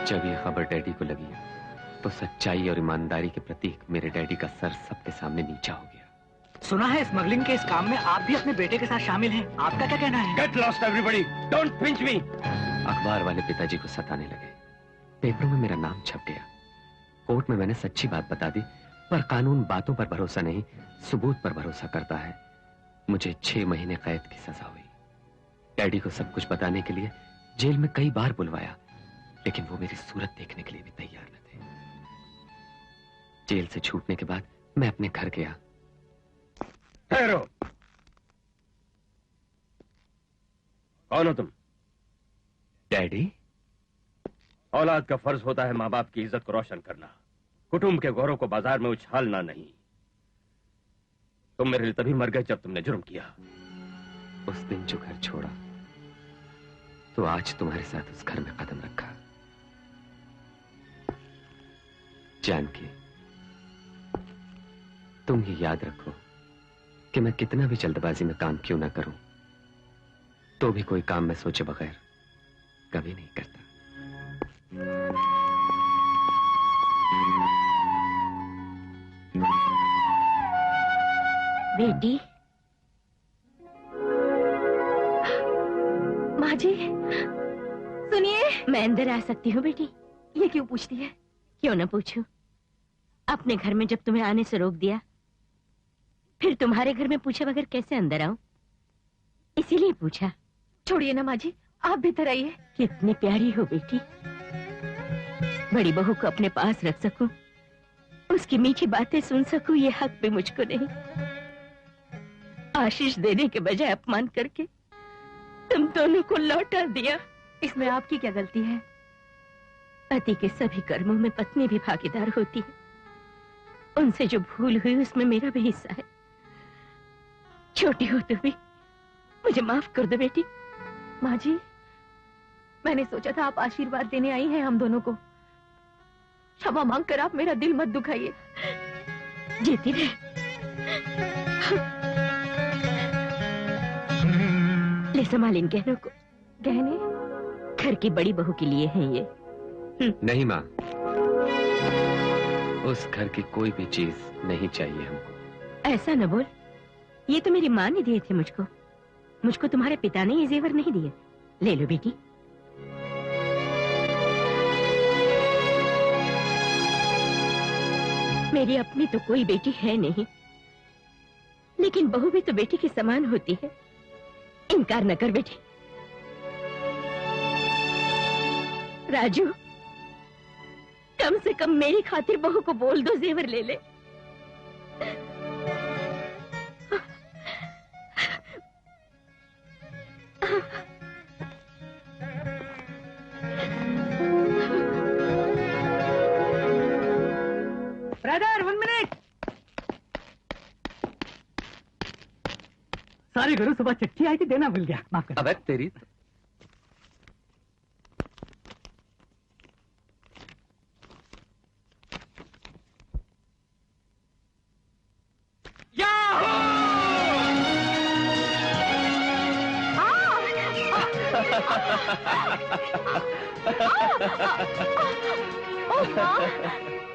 S8: जब ये खबर डैडी को लगी तो सच्चाई और ईमानदारी के प्रतीक मेरे डैडी का सर सबके सामने नीचा हो गया।
S5: सुना है स्मगलिंग के इस काम में आप भी अपने बेटे के साथ शामिल हैं। आपका क्या कहना है?
S2: Get lost everybody, don't pinch me.
S8: अखबार वाले पिताजी को सताने लगे। पेपरों में मेरा नाम छप गया। कोर्ट में मैंने सच्ची बात बता दी, पर कानून बातों पर भरोसा नहीं, सबूत पर भरोसा करता है। मुझे 6 महीने कैद की सजा हुई। डैडी को सब कुछ बताने के लिए जेल में कई बार बुलवाया, लेकिन वो मेरी सूरत देखने के लिए भी तैयार न थे। जेल से छूटने के बाद मैं अपने घर गया।
S2: ठहरो। कौन हो तुम?
S8: डैडी?
S2: औलाद का फर्ज होता है माँ बाप की इज्जत को रोशन करना, कुटुंब के गौरव को बाजार में उछालना नहीं। तुम मेरे लिए तभी मर गए जब तुमने जुर्म किया।
S8: उस दिन जो घर छोड़ा तो आज तुम्हारे साथ उस घर में कदम रखा। जानकी, तुम ये याद रखो कि मैं कितना भी जल्दबाजी में काम क्यों ना करूं, तो भी कोई काम मैं सोचे बगैर कभी नहीं करता।
S1: बेटी,
S3: माँ जी सुनिए।
S1: मैं अंदर आ सकती हूँ बेटी?
S3: ये क्यों पूछती है?
S1: क्यों ना पूछूं? अपने घर में जब तुम्हें आने से रोक दिया, फिर तुम्हारे घर में पूछे बगैर कैसे अंदर आऊं? इसीलिए पूछा।
S3: छोड़िए ना माँ जी, आप भीतर आइए।
S1: कितनी प्यारी हो बेटी। बड़ी बहू को अपने पास रख सकूं, उसकी मीठी बातें सुन सकूं, ये हक भी मुझको नहीं। आशीष देने के बजाय अपमान करके तुम दोनों को लौटा दिया।
S3: इसमें आपकी क्या गलती है?
S1: पति के सभी कर्मों में पत्नी भी भागीदार होती है। उनसे जो भूल हुई उसमें मेरा भी हिस्सा है। छोटी हो तो भी मुझे माफ कर दो बेटी।
S3: माँ जी, मैंने सोचा था आप आशीर्वाद देने आई हैं हम दोनों को। क्षमा मांगकर आप मेरा दिल मत दुखाइए।
S1: जीती रहे। ले संभाल इन गहनों को।
S3: गहने?
S1: घर की बड़ी बहू के लिए हैं ये।
S8: नहीं माँ, उस घर की कोई भी चीज नहीं चाहिए हमको।
S1: ऐसा न बोल, ये तो मेरी माँ ने दिए थे मुझको। मुझको तुम्हारे पिता ने ये जेवर नहीं दिए। ले लो बेटी। मेरी अपनी तो कोई बेटी है नहीं, लेकिन बहू भी तो बेटी के समान होती है। इनकार न कर बेटी। राजू, कम से कम मेरी खातिर बहू को बोल दो जेवर ले ले।
S5: Brother 1 minute. सॉरी गुरु, सुबह चिट्ठी आई थी, देना भूल गया, माफ कर।
S8: अबे तेरी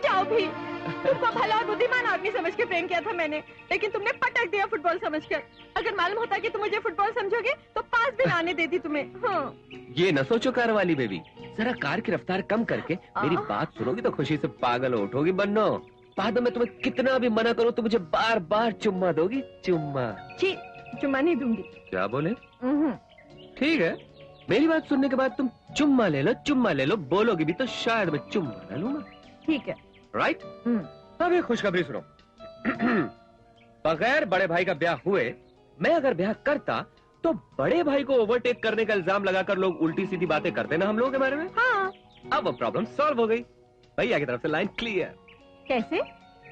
S3: जाओ भी। तुमको भला और बुद्धिमान आदमी समझ के प्रेम किया था मैंने, लेकिन तुमने पटक दिया फुटबॉल समझकर। अगर मालूम होता कि तुम मुझे फुटबॉल समझोगे तो पास भी आने देती तुम्हें। हाँ।
S8: ये न सोचो कार वाली बेबी, जरा कार की रफ्तार कम करके मेरी बात सुनोगी तो खुशी से पागल हो उठोगी। बन्नो, बाद में तुम्हें कितना भी मना करो तो मुझे बार बार चुम्मा दोगी। चुम्मा?
S3: जी, चुम्मा नहीं दूंगी।
S8: क्या बोले? ठीक है, मेरी बात सुनने के बाद तुम चुम्मा ले लो। चुम्मा ले लो, बोलोगी भी तो शायद मैं चुम्मा ले लूंगा।
S3: ठीक है।
S8: राइट? अब एक खुशखबरी सुनो। बगैर बड़े भाई का ब्याह हुए मैं अगर ब्याह करता तो बड़े भाई को ओवरटेक करने का इल्जाम लगाकर लोग उल्टी सीधी बातें करते ना हम लोगों के बारे में।
S3: हाँ।
S8: अब वो प्रॉब्लम सॉल्व हो गई। भैया की तरफ से लाइन क्लियर।
S3: कैसे?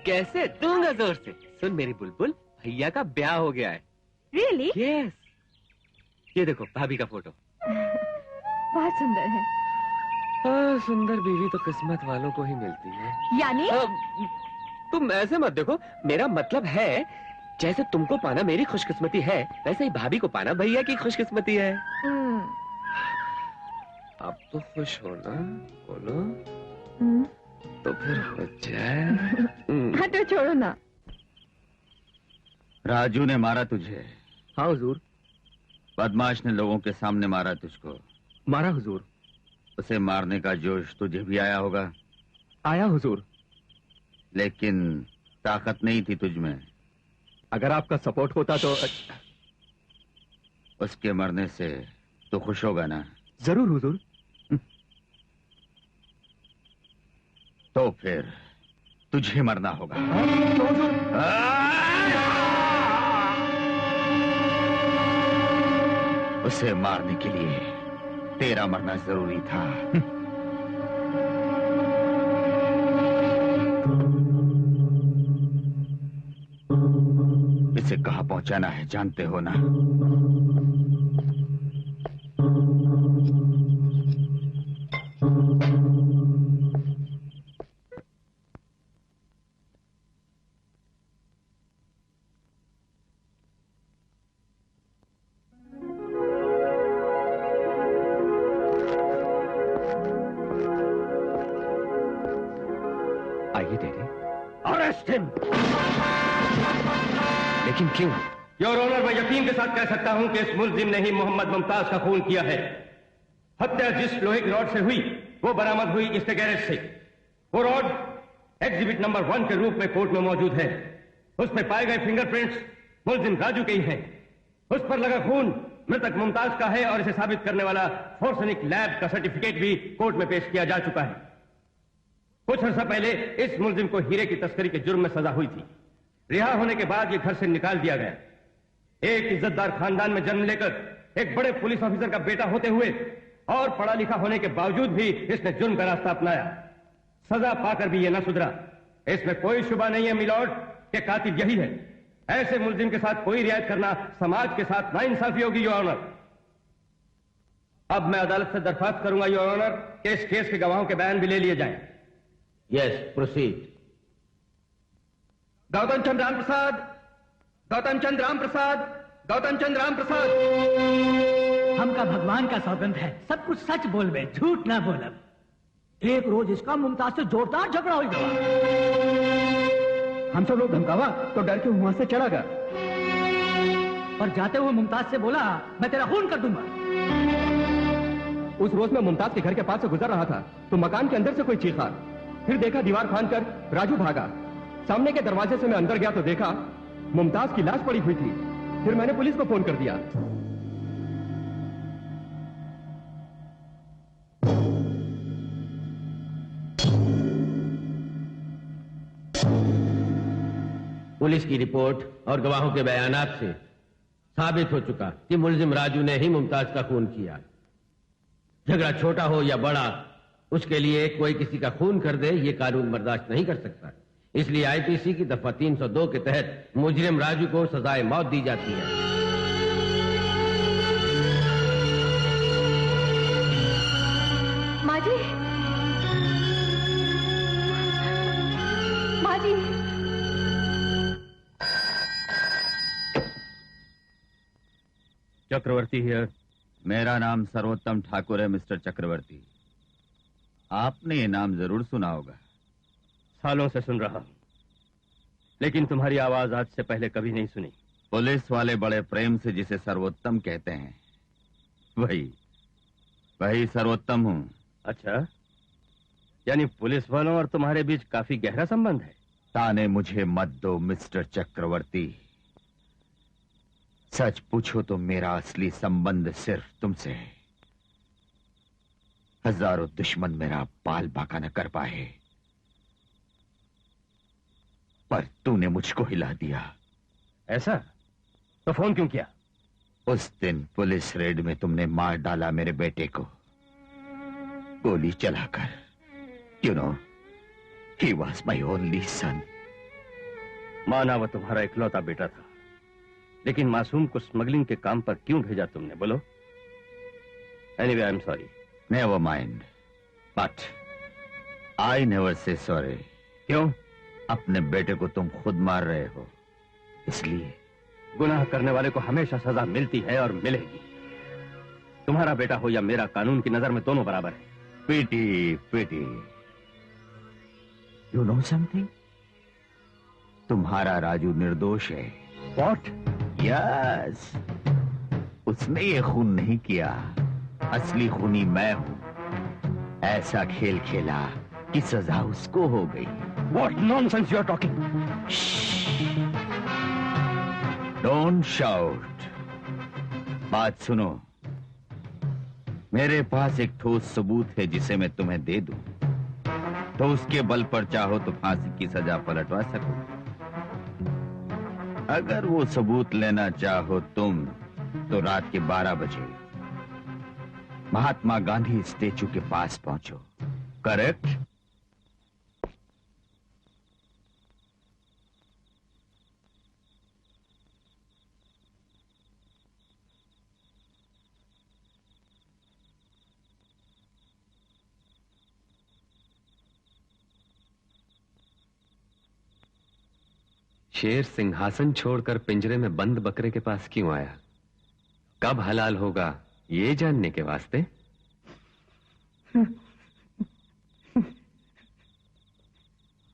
S8: कैसे दूंगा जोर से। सुन मेरी बुलबुल, भैया का ब्याह हो गया है।
S3: रियली?
S8: यस। ये देखो भाभी का फोटो।
S3: बहुत सुंदर है।
S8: सुंदर बीवी तो किस्मत वालों को ही मिलती है।
S3: यानी?
S8: तुम ऐसे मत देखो, मेरा मतलब है जैसे तुमको पाना मेरी खुशकिस्मती है, वैसे ही भाभी को पाना भैया की खुशकिस्मती है। अब तो खुश हो ना, बोलो। तो फिर हो जाए।
S3: हाँ तो छोड़ो ना।
S6: राजू ने मारा तुझे?
S2: हाँ हुजूर।
S6: बदमाश ने लोगों के सामने मारा तुझको?
S2: मारा हुजूर।
S6: उसे मारने का जोश तुझे भी आया होगा?
S2: आया हुजूर।
S6: लेकिन ताकत नहीं थी तुझमें।
S2: अगर आपका सपोर्ट होता तो।
S6: उसके मरने से तो खुश होगा ना?
S2: जरूर हुजूर।
S6: तो फिर तुझे मरना होगा। उसे मारने के लिए तेरा मरना जरूरी था। इसे कहां पहुंचाना है जानते हो ना?
S8: आइए डैडी।
S2: Arrest him.
S8: लेकिन क्यों?
S2: योर ऑनर, मैं यकीन के साथ कह सकता हूं कि इस मुलजिम ने ही मोहम्मद मुमताज का खून किया है। हत्या जिस लोहे की रॉड से हुई वो बरामद हुई इसके गैरेज से। वो रॉड एग्जिबिट नंबर 1 के रूप में कोर्ट में मौजूद है। उसमें पाए गए फिंगरप्रिंट्स मुलजिम राजू के ही हैं। उस पर लगा खून मृतक मुमताज का है और इसे साबित करने वाला फोरेंसिक लैब का सर्टिफिकेट भी कोर्ट में पेश किया जा चुका है। कुछ अर्सा पहले इस मुलजिम को हीरे की तस्करी के जुर्म में सजा हुई थी। रिहा होने के बाद ये घर से निकाल दिया गया। एक इज्जतदार खानदान में जन्म लेकर एक बड़े पुलिस ऑफिसर का बेटा होते हुए और पढ़ा लिखा होने के बावजूद भी इसने जुर्म का रास्ता अपनाया। सजा पाकर भी ये न सुधरा। इसमें कोई शुबा नहीं है मिलॉर्ड कि कातिल यही है। ऐसे मुलजिम के साथ कोई रियायत करना समाज के साथ नाइंसाफी होगी योर ऑनर। अब मैं अदालत से दरख्वास्त करूंगा योर ऑनर कि इस केस के गवाहों के बयान भी ले लिए जाएं।
S9: Yes, proceed.
S8: गौतम चंद्र राम प्रसाद, गौतम चंद्र राम प्रसाद, गौतम चंद्र राम प्रसाद।
S5: हमका भगवान का सौगंध है, सब कुछ सच बोलबे, झूठ ना बोलब। एक रोज इसका मुमताज से जोरदार झगड़ा हो गया।
S8: हम सब लोग धमकावा तो डर के वहां से चला गया।
S5: और जाते हुए मुमताज से बोला, मैं तेरा खून कर दूंगा।
S8: उस रोज मैं मुमताज के घर के पास से गुजर रहा था तो मकान के अंदर से कोई चीखा। फिर देखा दीवार फांदकर राजू भागा। सामने के दरवाजे से मैं अंदर गया तो देखा मुमताज की लाश पड़ी हुई थी। फिर मैंने पुलिस को फोन कर दिया।
S9: पुलिस की रिपोर्ट और गवाहों के बयानात से साबित हो चुका कि मुलजिम राजू ने ही मुमताज का खून किया। झगड़ा छोटा हो या बड़ा, उसके लिए कोई किसी का खून कर दे ये कानून बर्दाश्त नहीं कर सकता। इसलिए आईपीसी की दफा 302 के तहत मुजरिम राजू को सजाए मौत दी जाती है।
S3: माँ जी, माँ जी,
S2: चक्रवर्ती हियर।
S6: मेरा नाम सर्वोत्तम ठाकुर है मिस्टर चक्रवर्ती। आपने ये नाम जरूर सुना होगा।
S2: सालों से सुन रहा हूं, लेकिन तुम्हारी आवाज आज से पहले कभी नहीं सुनी।
S6: पुलिस वाले बड़े प्रेम से जिसे सर्वोत्तम कहते हैं, वही सर्वोत्तम हूं।
S2: अच्छा, यानी पुलिस वालों और तुम्हारे बीच काफी गहरा संबंध है।
S6: ताने मुझे मत दो मिस्टर चक्रवर्ती। सच पूछो तो मेरा असली संबंध सिर्फ तुमसे है। हजारों दुश्मन मेरा बाल बाका न कर पाए, पर तूने मुझको हिला दिया।
S2: ऐसा? तो फोन क्यों किया?
S6: उस दिन पुलिस रेड में तुमने मार डाला मेरे बेटे को गोली चलाकर। You know, he was my only son.
S2: माना वो तुम्हारा इकलौता बेटा था, लेकिन मासूम को स्मगलिंग के काम पर क्यों भेजा तुमने, बोलो? Anyway, I am sorry.
S6: Never mind, but I never say sorry.
S2: क्यों?
S6: अपने बेटे को तुम खुद मार रहे हो, इसलिए।
S2: गुनाह करने वाले को हमेशा सजा मिलती है और मिलेगी। तुम्हारा बेटा हो या मेरा, कानून की नजर में दोनों बराबर है।
S6: PT PT. You know something? तुम्हारा राजू निर्दोष है।
S2: व्हाट?
S6: यस, उसने ये खून नहीं किया। असली खूनी मैं हूं। ऐसा खेल खेला कि सजा उसको हो गई।
S2: What nonsense you are talking?
S6: Don't shout. बात सुनो। मेरे पास एक ठोस सबूत है जिसे मैं तुम्हें दे दूं, तो उसके बल पर चाहो तो फांसी की सजा पलटवा सको। अगर वो सबूत लेना चाहो तुम, तो रात के 12 बजे महात्मा गांधी स्टेचू के पास पहुंचो। करेक्ट?
S8: शेर सिंहासन छोड़कर पिंजरे में बंद बकरे के पास क्यों आया? कब हलाल होगा ये जानने के वास्ते?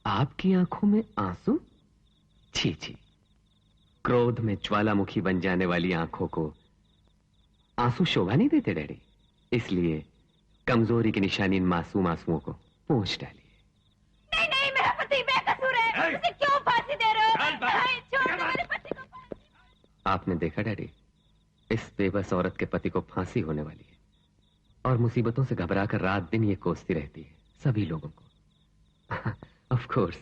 S8: आपकी आंखों में आंसू? छी छी, क्रोध में ज्वालामुखी बन जाने वाली आंखों को आंसू शोभा नहीं देते डैडी। इसलिए कमजोरी की निशानी इन मासूम आंसुओं को पोंछ डालिए।
S7: नहीं नहीं, मेरा पति बेकसूर है, उसे क्यों फांसी दे रहे हो? नहीं, छोड़ दो मेरे पति को।
S8: आपने देखा डैडी, इस बेबस औरत के पति को फांसी होने वाली है और मुसीबतों से घबराकर रात दिन ये कोसती रहती है सभी लोगों को। ऑफ कोर्स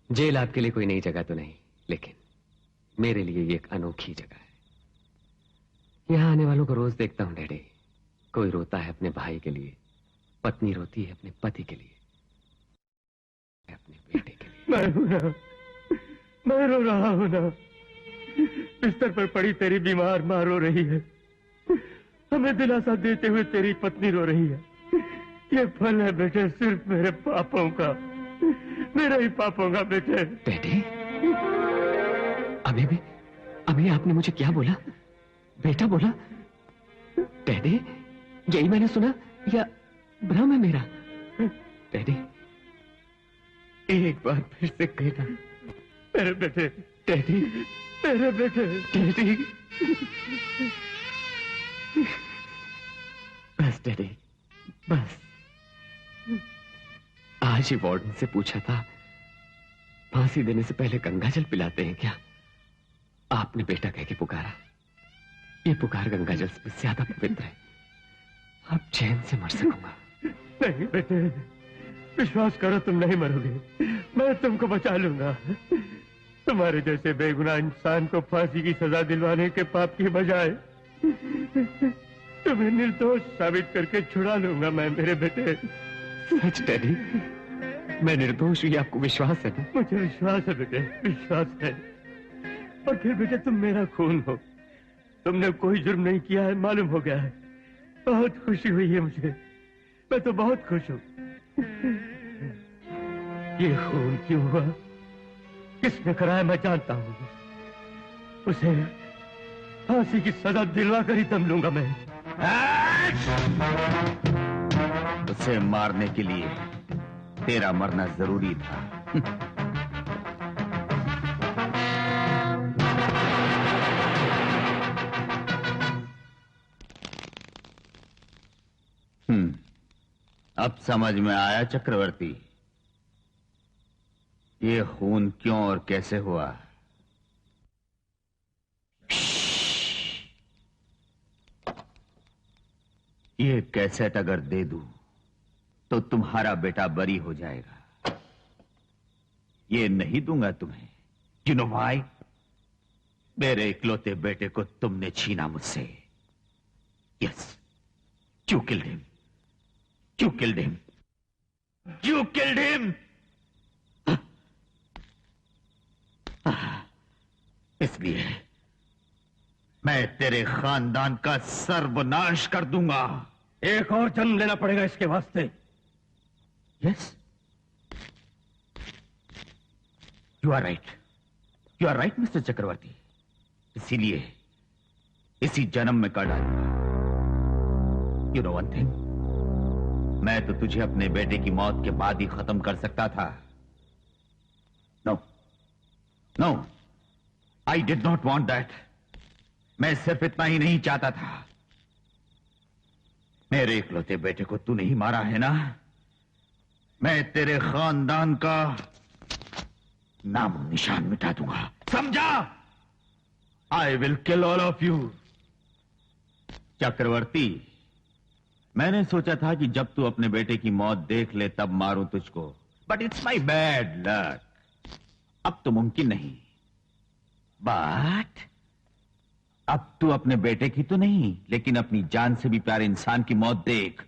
S8: जेल आपके लिए कोई नई जगह तो नहीं, लेकिन मेरे लिए ये एक अनोखी जगह है। यहां आने वालों को रोज देखता हूं डैडी। कोई रोता है अपने भाई के लिए, पत्नी रोती है अपने पति के लिए, अपने बेटे के लिए।
S2: मैं रो रहा हूं ना। बिस्तर पर पड़ी तेरी बीमार मां रो रही है, हमें दिलासा देते हुए तेरी पत्नी रो रही है। ये फल है बेटे सिर्फ मेरे पापों का, मेरे ही पापों का बेटे।
S8: बेटे, अभी आपने मुझे क्या बोला? बेटा बोला? डैडी, यही मैंने सुना या भ्रम है मेरा? डैडी,
S2: एक बार फिर से कहना, मेरे बेटे।
S8: डैडी,
S2: मेरे बेटे।
S8: डैडी, बस डैडी, बस। आज ही वार्डन से पूछा था, फांसी देने से पहले गंगा जल पिलाते हैं क्या? आपने बेटा कह के पुकारा। ये पुकार गंगा जल से ज्यादा पवित्र है। अब चैन से मर सकूंगा।
S2: नहीं बेटे, विश्वास करो, तुम नहीं मरोगे। मैं तुमको बचा लूंगा। तुम्हारे जैसे बेगुनाह इंसान को फांसी की सजा दिलवाने के पाप की बजाय तुम्हें निर्दोष साबित करके छुड़ा लूंगा मैं, मेरे बेटे।
S8: सच डैडी, मैं निर्दोष हूं, आपको विश्वास है?
S2: मुझे विश्वास है बेटे, विश्वास है। और फिर बेटे तुम मेरा खून हो, तुमने कोई जुर्म नहीं किया है, मालूम हो गया है। बहुत खुशी हुई है मुझे, मैं तो बहुत खुश हूं। ये खून क्यों हुआ, किसने कराया मैं जानता हूं। उसे फांसी की सजा दिलवा कर ही दम लूंगा मैं।
S6: उसे मारने के लिए तेरा मरना जरूरी था। अब समझ में आया चक्रवर्ती, ये खून क्यों और कैसे हुआ। ये कैसेट अगर दे दूं तो तुम्हारा बेटा बरी हो जाएगा। ये नहीं दूंगा तुम्हें। You know why? मेरे इकलौते बेटे को तुमने छीना मुझसे। Yes, you killed him, you killed him, you killed him. इसलिए मैं तेरे खानदान का सर्वनाश कर दूंगा।
S2: एक और जन्म लेना पड़ेगा इसके वास्ते।
S6: Yes, you are right, you are right mister Chakravarti. इसीलिए इसी जन्म में कर डालूंगा। यू नो वन थिंग, मैं तो तुझे अपने बेटे की मौत के बाद ही खत्म कर सकता था। No no, I did not want that. मैं सिर्फ इतना ही नहीं चाहता था। मेरे इकलौते बेटे को तूने ही मारा है ना, मैं तेरे खानदान का नाम निशान मिटा दूंगा, समझा? I will kill all of you. Chakravarti, मैंने सोचा था कि जब तू अपने बेटे की मौत देख ले तब मारूं तुझको, but it's my bad luck. अब तो मुमकिन नहीं। बट अब तू अपने बेटे की तो नहीं, लेकिन अपनी जान से भी प्यारे इंसान की मौत देख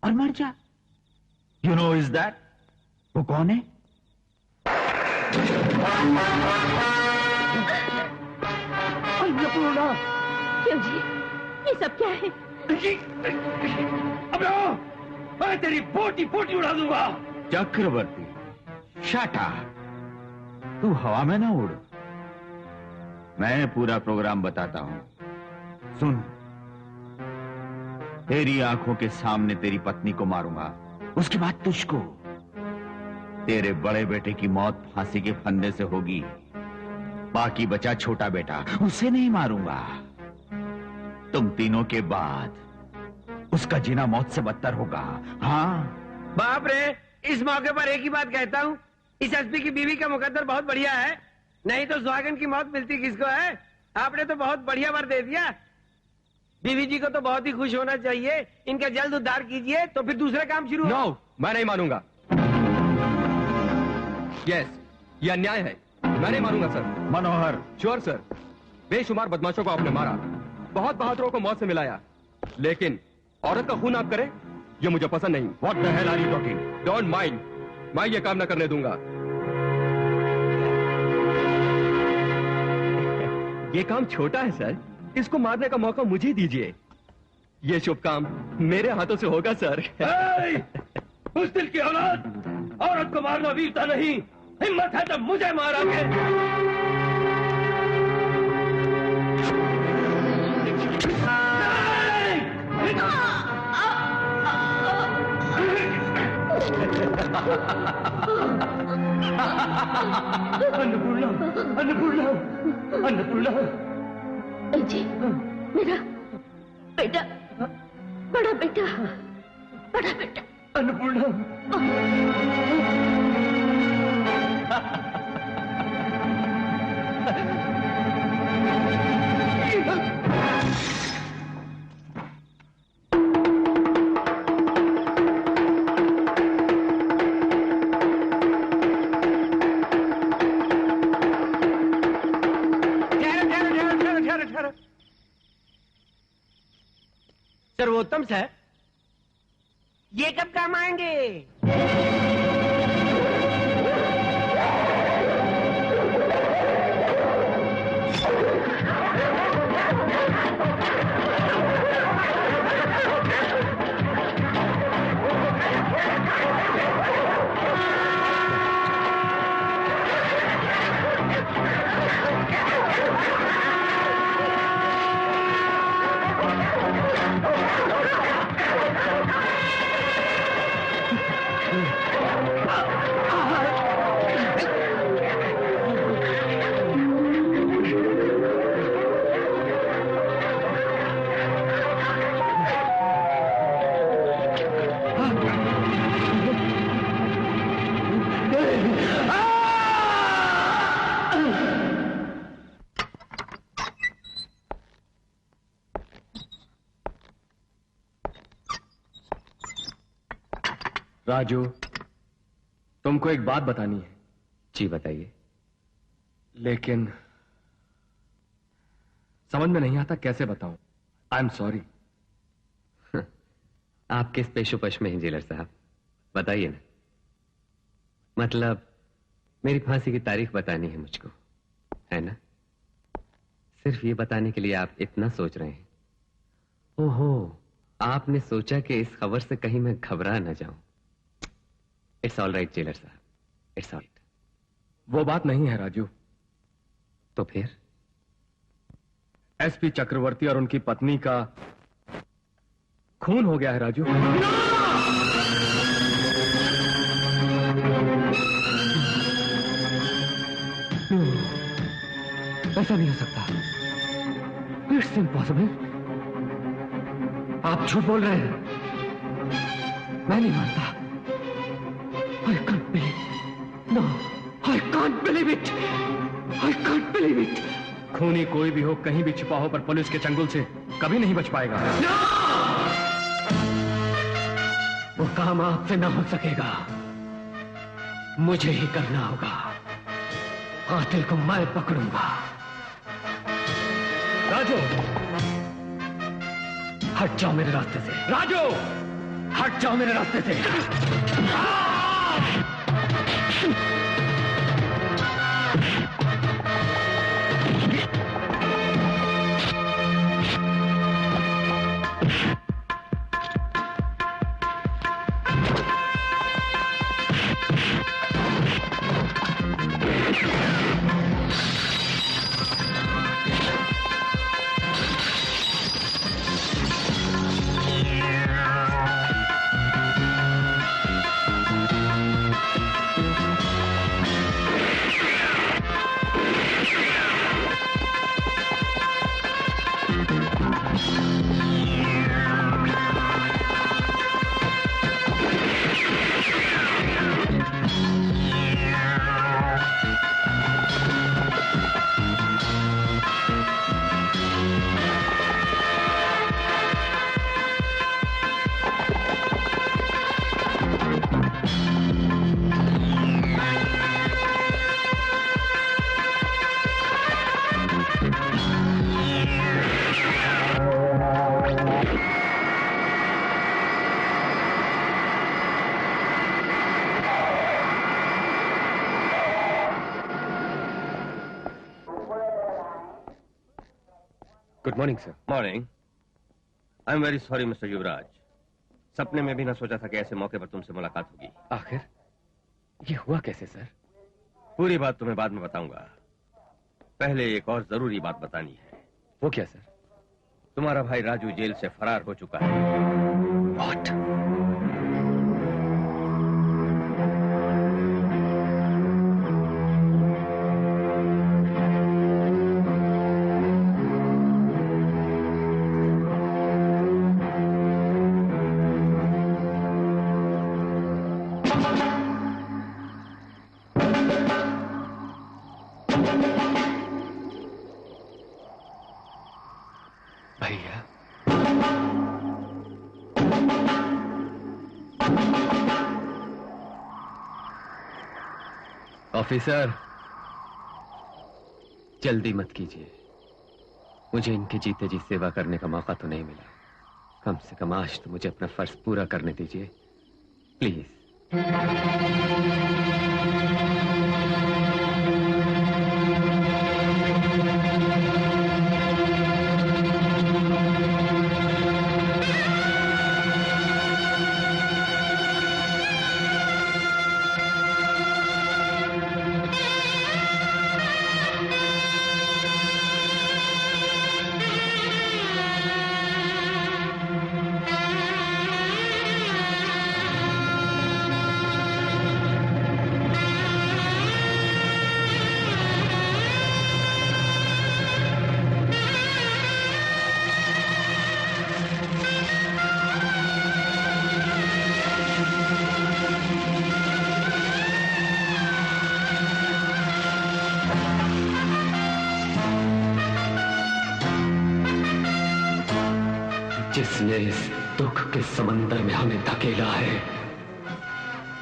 S6: और मर जा। You know is that? वो कौन है?
S2: अन्नपूर्णा।
S1: क्यों जी, ये सब क्या है?
S2: अब मैं तेरी बोटी बोटी उड़ा दूंगा।
S6: चक्रवर्ती, शट अप। तू हवा में ना उड़, मैं पूरा प्रोग्राम बताता हूं। सुन, तेरी आंखों के सामने तेरी पत्नी को मारूंगा, उसके बाद तुझको, तेरे बड़े बेटे की मौत फांसी के फंदे से होगी, बाकी बचा छोटा बेटा, उसे नहीं मारूंगा। तुम तीनों के बाद उसका जीना मौत से बदतर होगा। हाँ
S4: बाप रे, इस मौके पर एक ही बात कहता हूँ, इस एसपी की बीवी का मुकद्दर बहुत बढ़िया है, नहीं तो सुहागन की मौत मिलती किसको है। आपने तो बहुत बढ़िया वर दे दिया। बीवी जी को तो बहुत ही खुश होना चाहिए। इनका जल्द उद्धार कीजिए तो फिर दूसरे काम शुरू।
S2: नो, मैं नहीं मानूंगा। यस, ये अन्याय है, मैं नहीं मानूंगा सर।
S6: मनोहर।
S2: श्योर सर, बेशुमार बदमाशों को आपने मारा, बहुत बहादुरों को मौत से मिलाया, लेकिन औरत का खून आप करें, ये मुझे पसंद नहीं।
S6: What the hell are you talking?
S2: Don't mind, मैं ये काम न करने दूंगा। ये काम छोटा है सर, इसको मारने का मौका मुझे ही दीजिए। ये शुभ काम मेरे हाथों से होगा सर।
S9: उस दिल की औलाद, औरत को मारना वीरता नहीं, हिम्मत है तो मुझे मारा के। अन्नपूर्णा, अन्नपूर्णा, अन्नपूर्णा।
S1: जी, मेरा बेटा, बड़ा बेटा, बड़ा बेटा।
S9: अन्नपूर्णा।
S4: सर्वोत्तम सर, ये कब काम आएंगे?
S2: राजू, तुमको एक बात बतानी है।
S8: जी बताइए।
S2: लेकिन समझ में नहीं आता कैसे बताऊं। I am sorry.
S8: आप किस पेशोपश में हैं जेलर साहब, बताइए ना। मतलब मेरी फांसी की तारीख बतानी है मुझको, है ना? सिर्फ ये बताने के लिए आप इतना सोच रहे हैं? ओहो, आपने सोचा कि इस खबर से कहीं मैं घबरा न जाऊं। इट्स ऑल राइट जेलर साहब, इट्स ऑल राइट।
S2: वो बात नहीं है राजू।
S8: तो फिर?
S2: एसपी चक्रवर्ती और उनकी पत्नी का खून हो गया है राजू।
S8: ऐसा नहीं हो सकता। It's impossible. आप झूठ बोल रहे हैं। मैं नहीं मानता। I can't believe it. No, I can't believe it. I can't believe it.
S2: खूनी कोई भी हो, कहीं भी छिपा हो, पर पुलिस के चंगुल से कभी नहीं बच पाएगा।
S8: No! वो काम आपसे ना हो सकेगा, मुझे ही करना होगा। कातिल को मैं पकड़ूंगा।
S2: राजू,
S8: हट जाओ मेरे रास्ते से।
S2: राजू,
S8: हट जाओ मेरे रास्ते से। Good morning sir.
S2: Morning. I am very sorry mister Yuvraj, सपने में भी ना सोचा था कि ऐसे मौके पर तुमसे मुलाकात होगी।
S8: आखिर ये हुआ कैसे सर?
S2: पूरी बात तुम्हें बाद में बताऊंगा, पहले एक और जरूरी बात बतानी है।
S8: वो क्या सर?
S2: तुम्हारा भाई राजू जेल से फरार हो चुका है।
S8: What? भैया, ऑफिसर जल्दी मत कीजिए, मुझे इनके जीते जी सेवा करने का मौका तो नहीं मिला। कम से कम आज तो मुझे अपना फर्ज पूरा करने दीजिए प्लीज। जिसने इस दुख के समंदर में हमें धकेला है,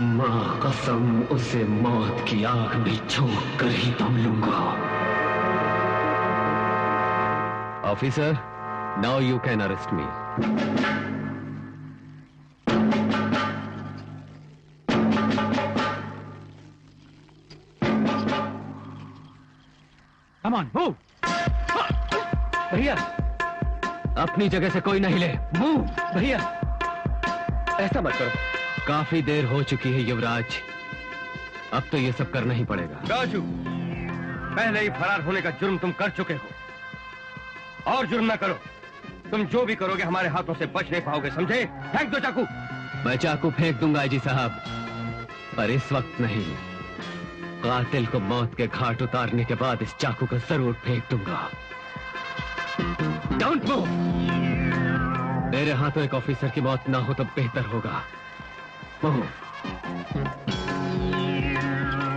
S8: मां कसम उसे मौत की आग में झोंक कर ही दम लूंगा। Officer, now you can arrest me.
S5: Come on move. भैया
S8: अपनी जगह से कोई नहीं ले।
S5: मूव भैया।
S8: ऐसा मत करो, काफी देर हो चुकी है युवराज, अब तो ये सब करना ही पड़ेगा।
S2: राजू, पहले ही फरार होने का जुर्म तुम कर चुके हो, और जुर्म ना करो। तुम जो भी करोगे हमारे हाथों से बच नहीं पाओगे, समझे? फेंक दो चाकू।
S8: मैं चाकू फेंक दूंगा जी साहब, पर इस वक्त नहीं। कातिल को मौत के घाट उतारने के बाद इस चाकू को जरूर फेंक दूंगा। Don't move. मेरे हाथों एक ऑफिसर की मौत ना हो तो बेहतर होगा। Move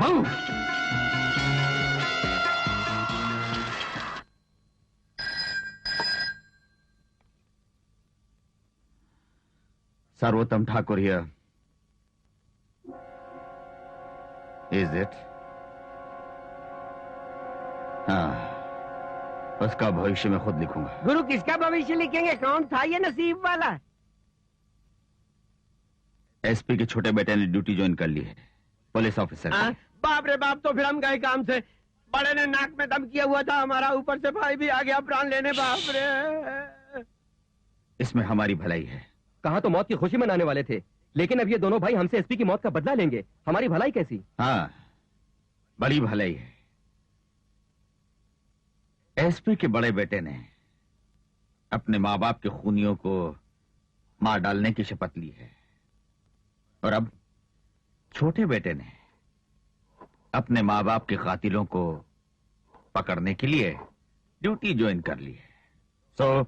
S8: move.
S6: सर्वोत्तम ठाकुर हियर। Is it? हाँ, उसका भविष्य मैं खुद लिखूंगा।
S4: गुरु किसका भविष्य लिखेंगे? कौन था ये नसीब वाला?
S6: एसपी के छोटे बेटे ने ड्यूटी ज्वाइन कर ली है, पुलिस ऑफिसर।
S4: बाप रे बाप, तो फिर हम गए काम से। बड़े ने नाक में दम किया हुआ था हमारा, ऊपर से भाई भी आ गया प्राण लेने। बाप रे।
S6: इसमें हमारी भलाई है।
S10: कहा तो मौत की खुशी मनाने वाले थे, लेकिन अब ये दोनों भाई हमसे एसपी की मौत का बदला लेंगे। हमारी भलाई कैसी?
S6: हाँ, बड़ी भलाई है। एसपी के बड़े बेटे ने अपने माँ बाप के खूनियों को मार डालने की शपथ ली है, और अब छोटे बेटे ने अपने माँ बाप के कातिलों को पकड़ने के लिए ड्यूटी ज्वाइन कर ली है। सो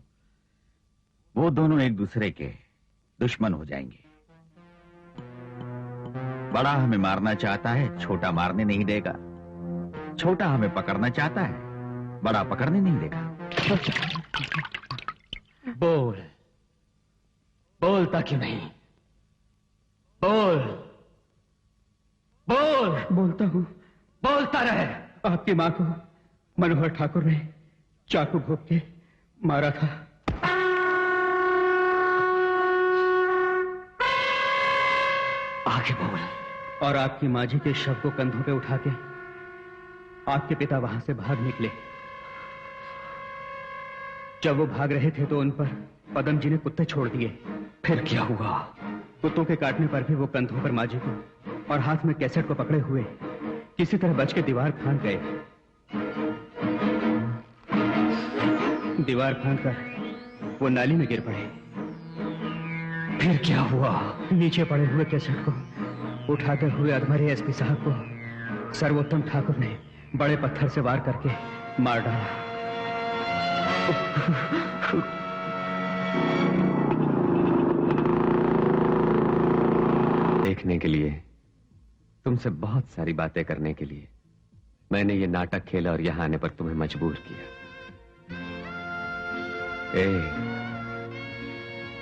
S6: वो दोनों एक दूसरे के दुश्मन हो जाएंगे। बड़ा हमें मारना चाहता है, छोटा मारने नहीं देगा। छोटा हमें पकड़ना चाहता है, बड़ा पकड़ने नहीं देगा।
S8: बोल, बोलता क्यों नहीं? बोल बोल।
S10: बोलता हूँ।
S8: बोलता रहे।
S10: आपकी माँ को मनोहर ठाकुर ने चाकू घोंप के मारा था।
S8: आगे बोल।
S10: और आपकी माँ जी के शव को कंधों पे उठा के आपके पिता वहां से भाग निकले।
S11: जब वो भाग रहे थे तो उन पर पदम जी ने कुत्ते छोड़ दिए।
S8: फिर क्या हुआ?
S11: कुत्तों के काटने पर भी वो कंधों पर माजी को और हाथ में कैसेट को पकड़े हुए किसी तरह बच के दीवार फांद गए। दीवार फांद कर वो नाली में गिर पड़े।
S8: फिर क्या हुआ?
S11: नीचे पड़े हुए कैसेट को उठाते हुए अधमरे एसपी साहब को सर्वोत्तम ठाकुर ने बड़े पत्थर से वार करके मार डाला।
S8: देखने के लिए, तुमसे बहुत सारी बातें करने के लिए मैंने ये नाटक खेला और यहां आने पर तुम्हें मजबूर किया।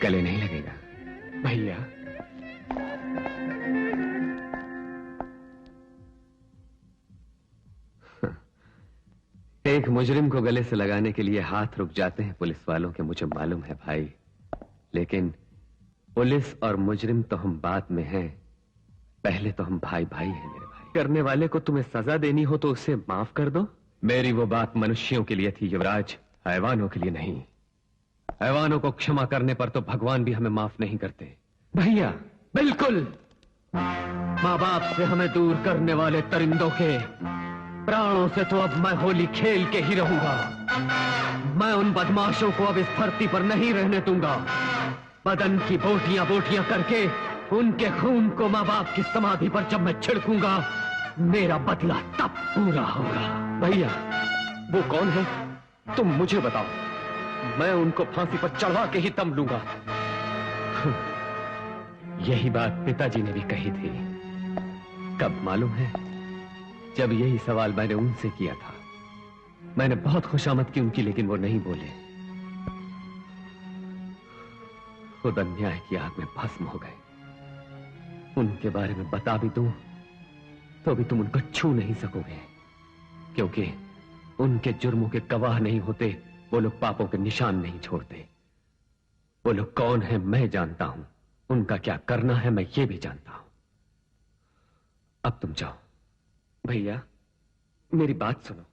S8: गले नहीं लगेगा
S11: भैया।
S8: एक मुजरिम को गले से लगाने के लिए हाथ रुक जाते हैं पुलिस वालों के, मुझे मालूम है भाई, लेकिन पुलिस और मुजरिम तो हम बाद में हैं, पहले तो हम भाई भाई हैं मेरे भाई। करने वाले को तुम्हें सजा देनी हो तो उसे माफ कर दो। मेरी वो बात मनुष्यों के लिए थी युवराज, हैवानों के लिए नहीं। हैवानों को क्षमा करने पर तो भगवान भी हमें माफ नहीं करते। भैया बिल्कुल, माँ बाप से हमें दूर करने वाले परिंदों के प्राणों से तो अब मैं होली खेल के ही रहूंगा। मैं उन बदमाशों को अब इस धरती पर नहीं रहने दूंगा। बदन की बोटियां बोटियां करके उनके खून को माँ बाप की समाधि पर जब मैं छिड़कूंगा, मेरा बदला तब पूरा होगा। भैया वो कौन है तुम मुझे बताओ, मैं उनको फांसी पर चढ़वा के ही दम लूंगा। यही बात पिताजी ने भी कही थी। कब मालूम है? जब यही सवाल मैंने उनसे किया था। मैंने बहुत खुशामद की उनकी, लेकिन वो नहीं बोले। खुद अन्याय की आग में भस्म हो गए। उनके बारे में बता भी दूं तो भी तुम उनको छू नहीं सकोगे, क्योंकि उनके जुर्मों के गवाह नहीं होते वो लोग, पापों के निशान नहीं छोड़ते। वो लोग कौन है मैं जानता हूं, उनका क्या करना है मैं ये भी जानता हूं। अब तुम जाओ। भैया मेरी बात सुनो,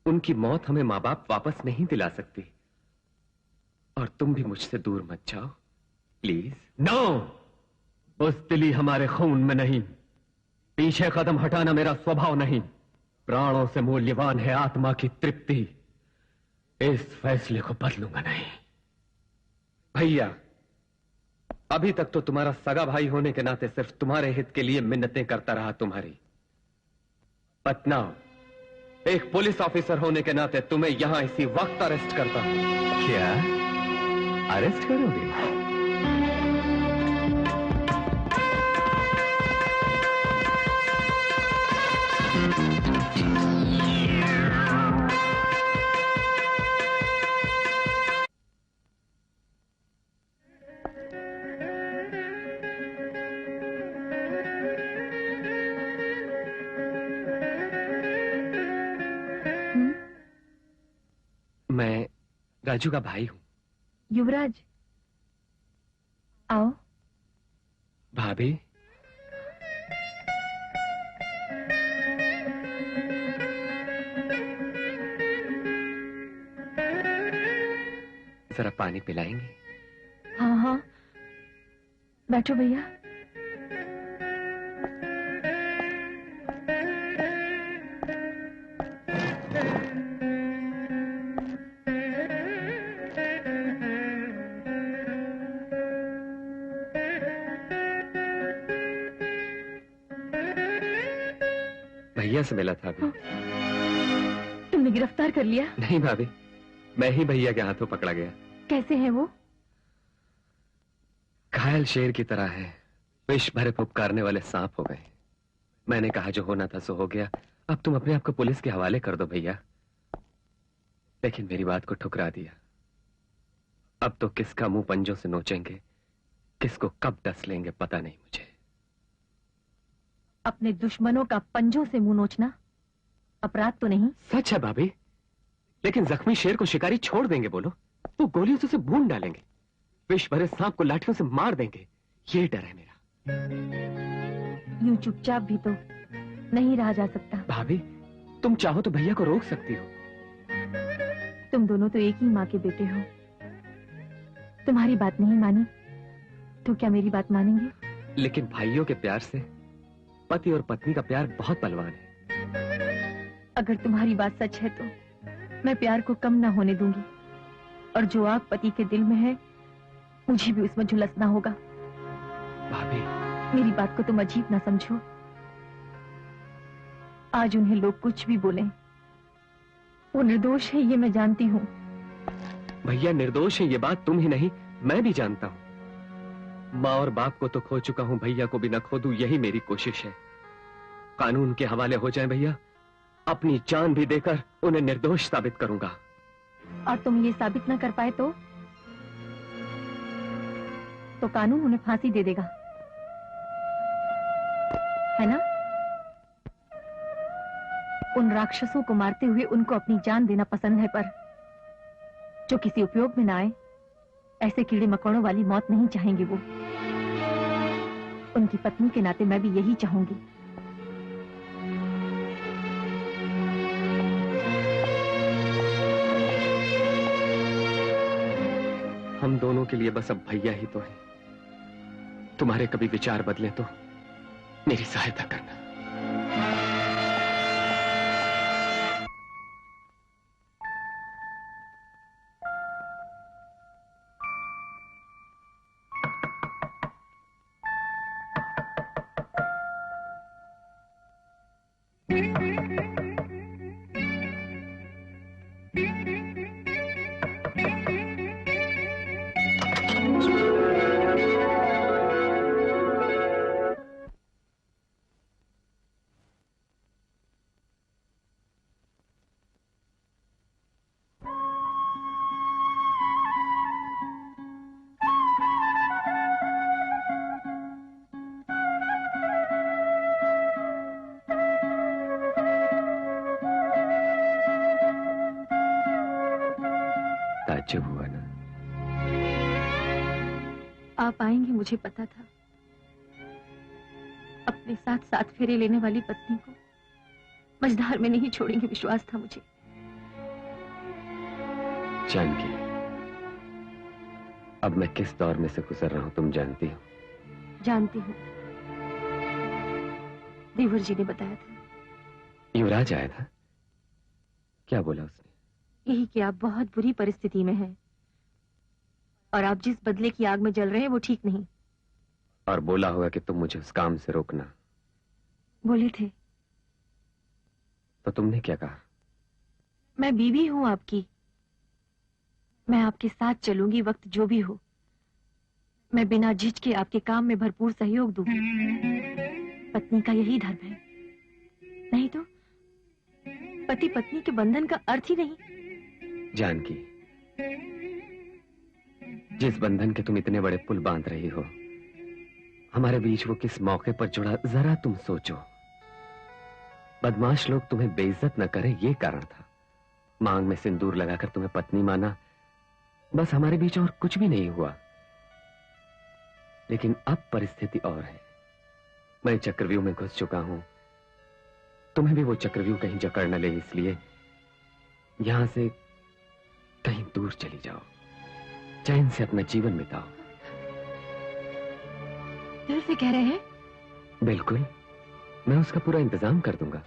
S8: उनकी मौत हमें माँ बाप वापस नहीं दिला सकती, और तुम भी मुझसे दूर मत जाओ प्लीज। नो, बुज़दिली हमारे खून में नहीं, पीछे कदम हटाना मेरा स्वभाव नहीं। प्राणों से मूल्यवान है आत्मा की तृप्ति। इस फैसले को बदलूंगा नहीं। भैया अभी तक तो तुम्हारा सगा भाई होने के नाते सिर्फ तुम्हारे हित के लिए मिन्नतें करता रहा तुम्हारी। बट नाउ एक पुलिस ऑफिसर होने के नाते तुम्हें यहां इसी वक्त अरेस्ट करता हूं। क्या अरेस्ट करोगे? मैं राजू का भाई हूं।
S3: युवराज आओ।
S8: भाभी जरा पानी पिलाएंगे?
S3: हाँ हाँ बैठो भैया।
S8: भैया से मिला था अभी।
S3: तुमने गिरफ्तार कर लिया?
S8: नहीं भाभी, मैं ही भैया के हाथों पकड़ा गया।
S3: कैसे है वो?
S8: घायल शेर की तरह है, विष भरे फुफकारने वाले सांप हो गए। मैंने कहा जो होना था सो हो गया, अब तुम अपने आप को पुलिस के हवाले कर दो भैया। लेकिन मेरी बात को ठुकरा दिया। अब तो किसका मुंह पंजों से नोचेंगे, किसको कब डस लेंगे पता नहीं मुझे।
S3: अपने दुश्मनों का पंजों से मुंह नोचना अपराध तो नहीं?
S8: सच है भाभी, लेकिन जख्मी शेर को शिकारी छोड़ देंगे बोलो, वो गोलियों से उसे भून डालेंगे, विष भरे सांप को लाठियों से मार देंगे। ये डर है मेरा।
S3: यूं चुपचाप भी तो नहीं रहा जा सकता।
S8: भाभी तुम चाहो तो भैया को रोक सकती हो,
S3: तुम दोनों तो एक ही माँ के बेटे हो। तुम्हारी बात नहीं मानी तो क्या मेरी बात मानेंगे?
S8: लेकिन भाइयों के प्यार से पति और पत्नी का प्यार बहुत बलवान है।
S3: अगर तुम्हारी बात सच है तो मैं प्यार को कम ना होने दूंगी, और जो आग पति के दिल में है मुझे भी उसमें झुलसना होगा।
S8: भाभी,
S3: मेरी बात को तुम अजीब ना समझो। आज उन्हें लोग कुछ भी बोलें, वो निर्दोष है, ये मैं जानती हूँ।
S8: भैया निर्दोष है ये बात तुम ही नहीं मैं भी जानता हूँ। माँ और बाप को तो खो चुका हूँ, भैया को भी न खो दूं, यही मेरी कोशिश है। कानून के हवाले हो जाए भैया, अपनी जान भी देकर उन्हें निर्दोष साबित करूंगा।
S3: और तुम ये साबित न कर पाए तो कानून उन्हें फांसी दे देगा, है ना? उन राक्षसों को मारते हुए उनको अपनी जान देना पसंद है, पर जो किसी उपयोग में ना आए, ऐसे कीड़े मकोड़ों वाली मौत नहीं चाहेंगे वो। उनकी पत्नी के नाते मैं भी यही चाहूंगी।
S8: हम दोनों के लिए बस अब भैया ही तो है। तुम्हारे कभी विचार बदले तो मेरी सहायता करना। ताज्जुब हुआ ना?
S3: आप आएंगे मुझे पता था। अपने साथ साथ फेरे लेने वाली पत्नी को मझधार में नहीं छोड़ेंगे, विश्वास था मुझे।
S8: जानकी, अब मैं किस दौर में से गुजर रहा हूं तुम जानती हो?
S3: जानती हूँ, देवर जी ने बताया था।
S8: युवराज आया था? क्या बोला उसने?
S3: यही कि आप बहुत बुरी परिस्थिति में हैं और आप जिस बदले की आग में जल रहे हैं वो ठीक नहीं।
S8: और बोला होगा कि तुम मुझे उस काम से रोकना।
S3: बोले थे।
S8: तो तुमने क्या कहा?
S3: मैं बीवी हूं आपकी, मैं आपके साथ चलूंगी वक्त जो भी हो। मैं बिना झिझके आपके काम में भरपूर सहयोग दूंगी। पत्नी का यही धर्म है, नहीं तो पति पत्नी के बंधन का अर्थ ही नहीं।
S8: जानकी, जिस बंधन के तुम इतने बड़े पुल बांध रही हो, हमारे बीच वो किस मौके पर जुड़ा, जरा तुम सोचो। बदमाश लोग तुम्हें बेइज्जत न करें, ये कारण था। मांग में सिंदूर लगाकर तुम्हें पत्नी माना, बस हमारे बीच और कुछ भी नहीं हुआ। लेकिन अब परिस्थिति और है। मैं चक्रव्यूह में घुस चुका हूं, तुम्हें भी वो चक्रव्यूह कहीं जकड़ न ले, इसलिए यहां से कहीं दूर चली जाओ, चैन से अपना जीवन बिताओ।
S3: दिल से कह रहे हैं?
S8: बिल्कुल, मैं उसका पूरा इंतजाम कर दूंगा।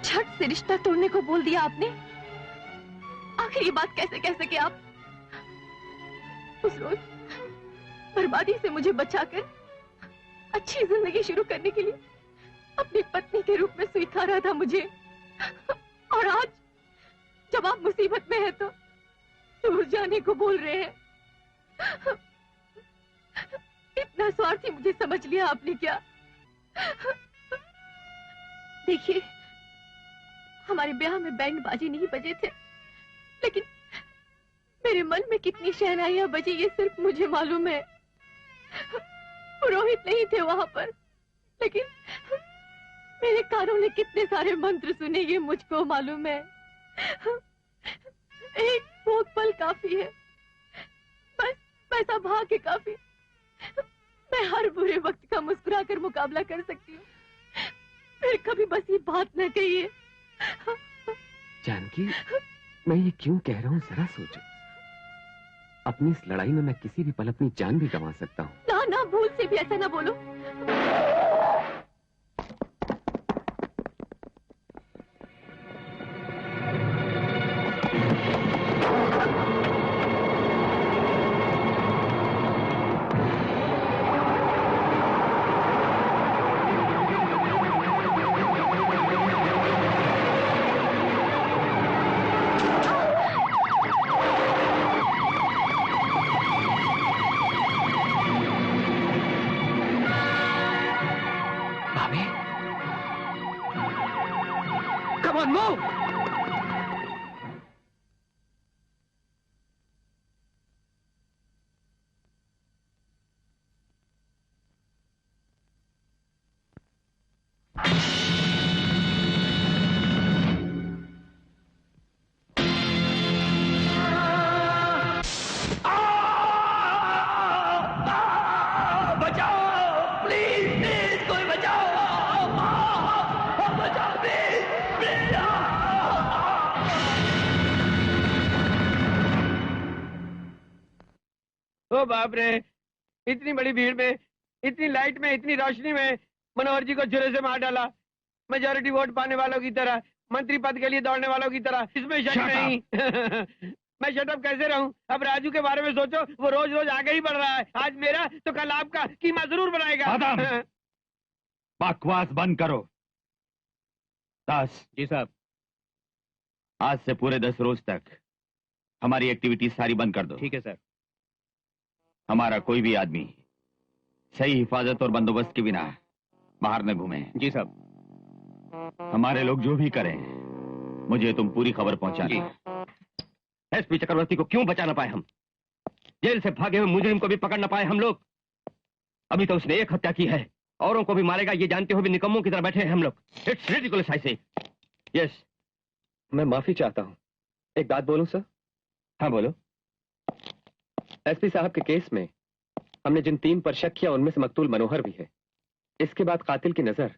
S3: झट से रिश्ता तोड़ने को बोल दिया आपने। आखिर ये बात कैसे कह सके आप? उस रोज बर्बादी से मुझे बचाकर अच्छी जिंदगी शुरू करने के लिए अपनी पत्नी के रूप में स्वीकारा था मुझे, और आज जब आप मुसीबत में हैं तो दूर जाने को बोल रहे हैं। इतना स्वार्थी मुझे समझ लिया आपने क्या? देखिए, हमारे ब्याह में बैंड बाजे नहीं बजे थे, लेकिन मेरे मन में कितनी शहनाइयां बजी ये सिर्फ मुझे मालूम है। पुरोहित नहीं थे वहां पर, लेकिन मेरे कानों ने कितने सारे मंत्र सुने ये मुझको मालूम है। एक भोग पल काफी है, बस पैसा भाग्य काफी। मैं हर बुरे वक्त का मुस्कुरा कर मुकाबला कर सकती हूँ। फिर कभी बस ये बात न कहिए।
S8: जानकी, मैं ये क्यों कह रहा हूँ जरा सोचो। अपनी इस लड़ाई में मैं किसी भी पल अपनी जान भी गंवा सकता हूँ।
S3: ना ना, भूल से भी ऐसा ना बोलो।
S4: ओ बाप रे, इतनी बड़ी भीड़ में, इतनी लाइट में, इतनी रोशनी में मनोहर जी को छुरे से मार डाला। मेजॉरिटी वोट पाने वालों की तरह, मंत्री पद के लिए दौड़ने वालों की तरह, इसमें शक नहीं। मैं शटअप कैसे रहूं? अब राजू के बारे में सोचो, वो रोज रोज आगे ही बढ़ रहा है। आज मेरा तो कल आपका कीमा जरूर बनाएगा।
S6: बकवास बंद करो। दास
S11: जी साहब,
S6: आज से पूरे 10 रोज तक हमारी एक्टिविटीज सारी बंद कर दो।
S11: ठीक है सर।
S6: हमारा कोई भी आदमी सही हिफाजत और बंदोबस्त के बिना बाहर न घूमे।
S11: जी साहब।
S6: हमारे लोग जो भी करें, मुझे तुम पूरी खबर पहुंचाना।
S2: एसपी चक्रवर्ती को क्यों बचा ना पाए हम? जेल से भागे हुए मुजरिम को भी पकड़ ना पाए हम लोग? अभी तो उसने एक हत्या की है, औरों को भी मारेगा ये जानते हुए भी निकम्मों की तरह बैठे हैं हम लोग। It's ridiculous I say. Yes,
S10: मैं माफी चाहता हूँ। एक बात बोलूं सर?
S2: हाँ बोलो।
S10: एसपी साहब के केस में हमने जिन 3 पर शक किया उनमें से मकतूल मनोहर भी है। इसके बाद कातिल की नजर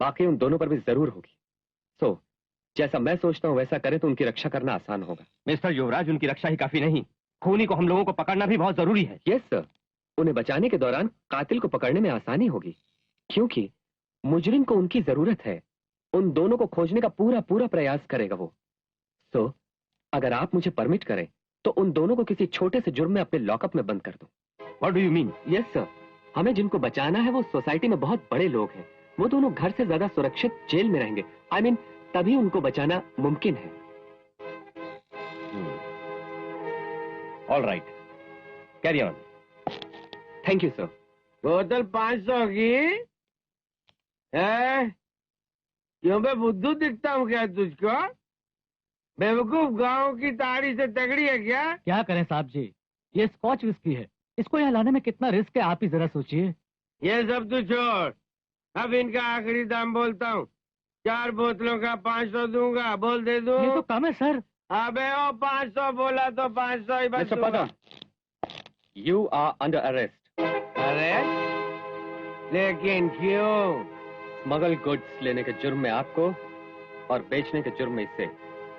S10: बाकी उन दोनों पर भी जरूर होगी। सो जैसा मैं सोचता हूँ वैसा करें तो उनकी रक्षा करना आसान होगा।
S2: मिस्टर युवराज, उनकी रक्षा ही काफी नहीं, खूनी को हम लोगों को पकड़ना भी बहुत जरूरी है।
S10: यस सर, उन्हें बचाने के दौरान कातिल को पकड़ने में आसानी होगी, क्योंकि मुजरिम को उनकी जरूरत है। उन दोनों को खोजने का पूरा पूरा प्रयास करेगा वो। सो अगर आप मुझे परमिट करें तो उन दोनों को किसी छोटे से जुर्म में अपने लॉकअप में बंद कर दूं।
S2: What do you mean?
S10: Yes sir, हमें जिनको बचाना है वो सोसाइटी में बहुत बड़े लोग हैं। वो दोनों घर से ज्यादा सुरक्षित जेल में रहेंगे। I mean, तभी उनको बचाना मुमकिन है।
S2: All right, carry on.
S10: Thank you sir.
S4: बोतल 500 की है? क्यों मैं बुद्धू दिखता हूँ क्या तुझको? बेवकूफ, गांव की ताड़ी से तगड़ी है क्या?
S5: क्या करें साहब जी, ये स्कॉच विस्की है, इसको यहाँ लाने में कितना रिस्क है आप ही जरा सोचिए।
S4: ये सब तू छोड़, अब इनका आखिरी दाम बोलता हूँ। 4 बोतलों का 500 दूंगा, बोल दे दूं?
S5: ये तो कम है सर।
S4: अबे ओ 500 बोला तो 500 ही बस।
S10: You are under arrest.
S4: Arrest? लेकिन क्यों?
S10: स्मगल गुड्स लेने के जुर्म में आपको और बेचने के जुर्म में इससे।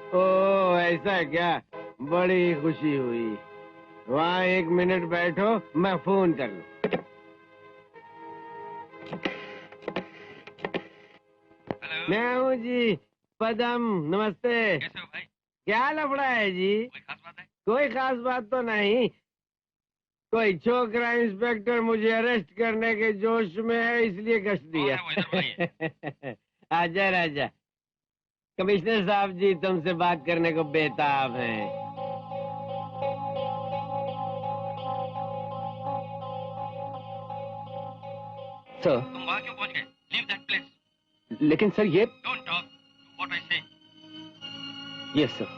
S4: ओ ऐसा है क्या? बड़ी खुशी हुई। वहाँ 1 मिनट बैठो, मैं फोन कर लूं। मैं हूँ जी, पदम, नमस्ते।
S6: कैसे हो भाई?
S4: क्या लफड़ा है जी?
S6: कोई खास बात है?
S4: कोई खास बात तो नहीं। कोई छोकरा इंस्पेक्टर मुझे अरेस्ट करने के जोश में है, इसलिए गश्त दिया। आजा राजा। कमिश्नर साहब जी तुमसे बात करने को बेताब हैं।
S10: सर,
S6: तुम वहाँ क्यों पहुँच गए? Leave that place.
S10: लेकिन सर ये।
S6: Don't talk, do what I say.
S10: Yes sir.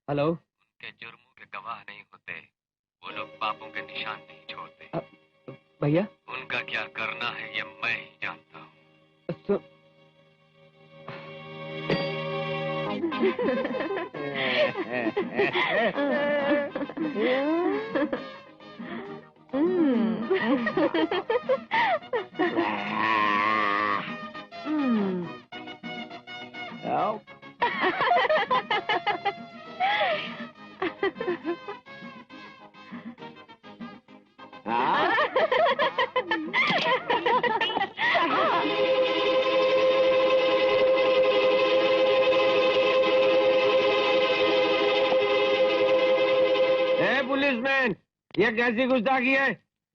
S10: Hello.
S8: उनके जुर्मों के गवाह नहीं होते, वो लोग पापों के निशान नहीं छोड़ते।
S10: भैया,
S8: उनका क्या करना है ये मैं ही जानता हूँ।
S4: पुलिसमैन, ये कैसी गुस्ताखी है?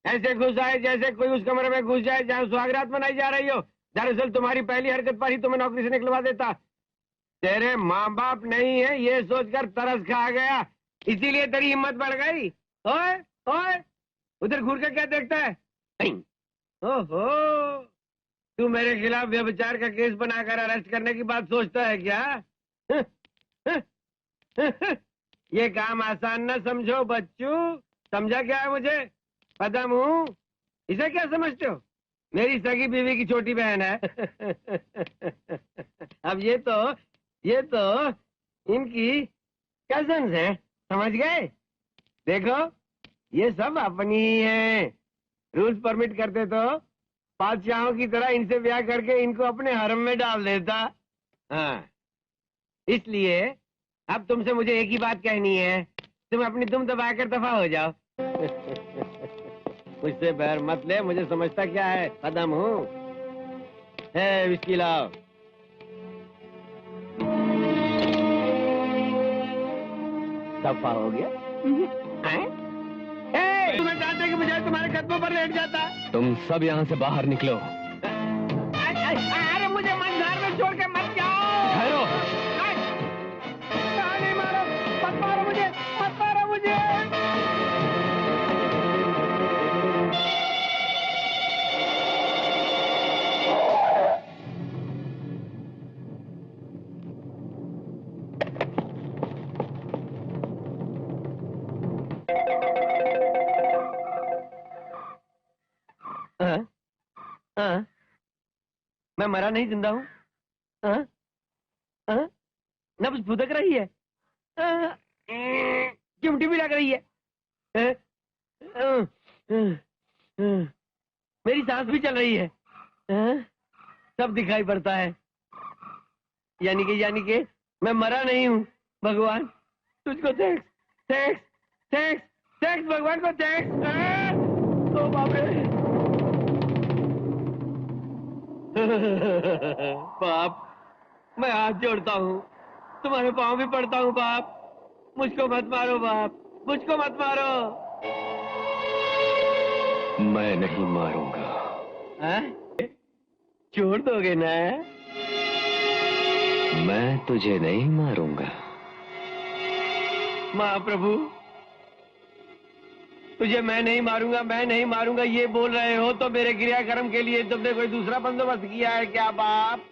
S4: ऐसे घुस आए जैसे कोई उस कमरे में घुस जाए जहाँ सुहागरात मनाई जा रही हो। दरअसल तुम्हारी पहली हरकत पर ही तुम्हें नौकरी से निकलवा देता। तेरे माँ बाप नहीं है ये सोचकर तरस खा गया, इसीलिए तेरी हिम्मत बढ़ गई। ओए ओए, उधर घूर के क्या देखता है? ओहो, तू मेरे खिलाफ व्यभिचार का केस बनाकर अरेस्ट करने की बात सोचता है क्या? ये काम आसान न समझो बच्चू। समझा क्या है मुझे? पदम हूँ। इसे क्या समझते हो? मेरी सगी बीवी की छोटी बहन है। अब ये तो इनकी कजन्स है, समझ गए? देखो, ये सब अपनी ही है। रूल्स परमिट करते तो बादशाहों की तरह इनसे ब्याह करके इनको अपने हरम में डाल देता। हाँ, इसलिए अब तुमसे मुझे एक ही बात कहनी है, तुम अपनी दुम दबाकर दफा हो जाओ। मुझसे बैर मत ले, मुझे समझता क्या है, कदम हूँ। विस्की लाओ। दफा हो गया? तुम्हें चाहते कि मुझे तुम्हारे कदमों पर लेट जाता।
S10: तुम सब यहाँ से बाहर निकलो।
S4: अरे मुझे मंझार में छोड़ के मत जाओ।
S10: ठहरो।
S4: नहीं मारो, मत मारो मुझे, मत मारो मुझे। मैं मरा नहीं, जिंदा हूँ। नब्ज फुदक रही है, चिमटी भी लग रही है, मेरी सांस भी चल रही है, सब दिखाई पड़ता है। यानी कि मैं मरा नहीं हूँ। भगवान तुझको थैंक्स, थैंक्स, थैंक्स, थैंक्स भगवान को थैंक्स। ओ बाप रे। बाप, मैं हाथ जोड़ता हूँ, तुम्हारे पाँव भी पड़ता हूँ बाप। मुझको मत मारो बाप, मुझको मत मारो।
S10: मैं नहीं मारूंगा।
S4: छोड़ दोगे ना?
S10: मैं तुझे नहीं मारूंगा।
S4: महाप्रभु, तुझे मैं नहीं मारूंगा ये बोल रहे हो तो मेरे क्रियाक्रम के लिए तुमने कोई दूसरा बंदोबस्त किया है क्या बाप?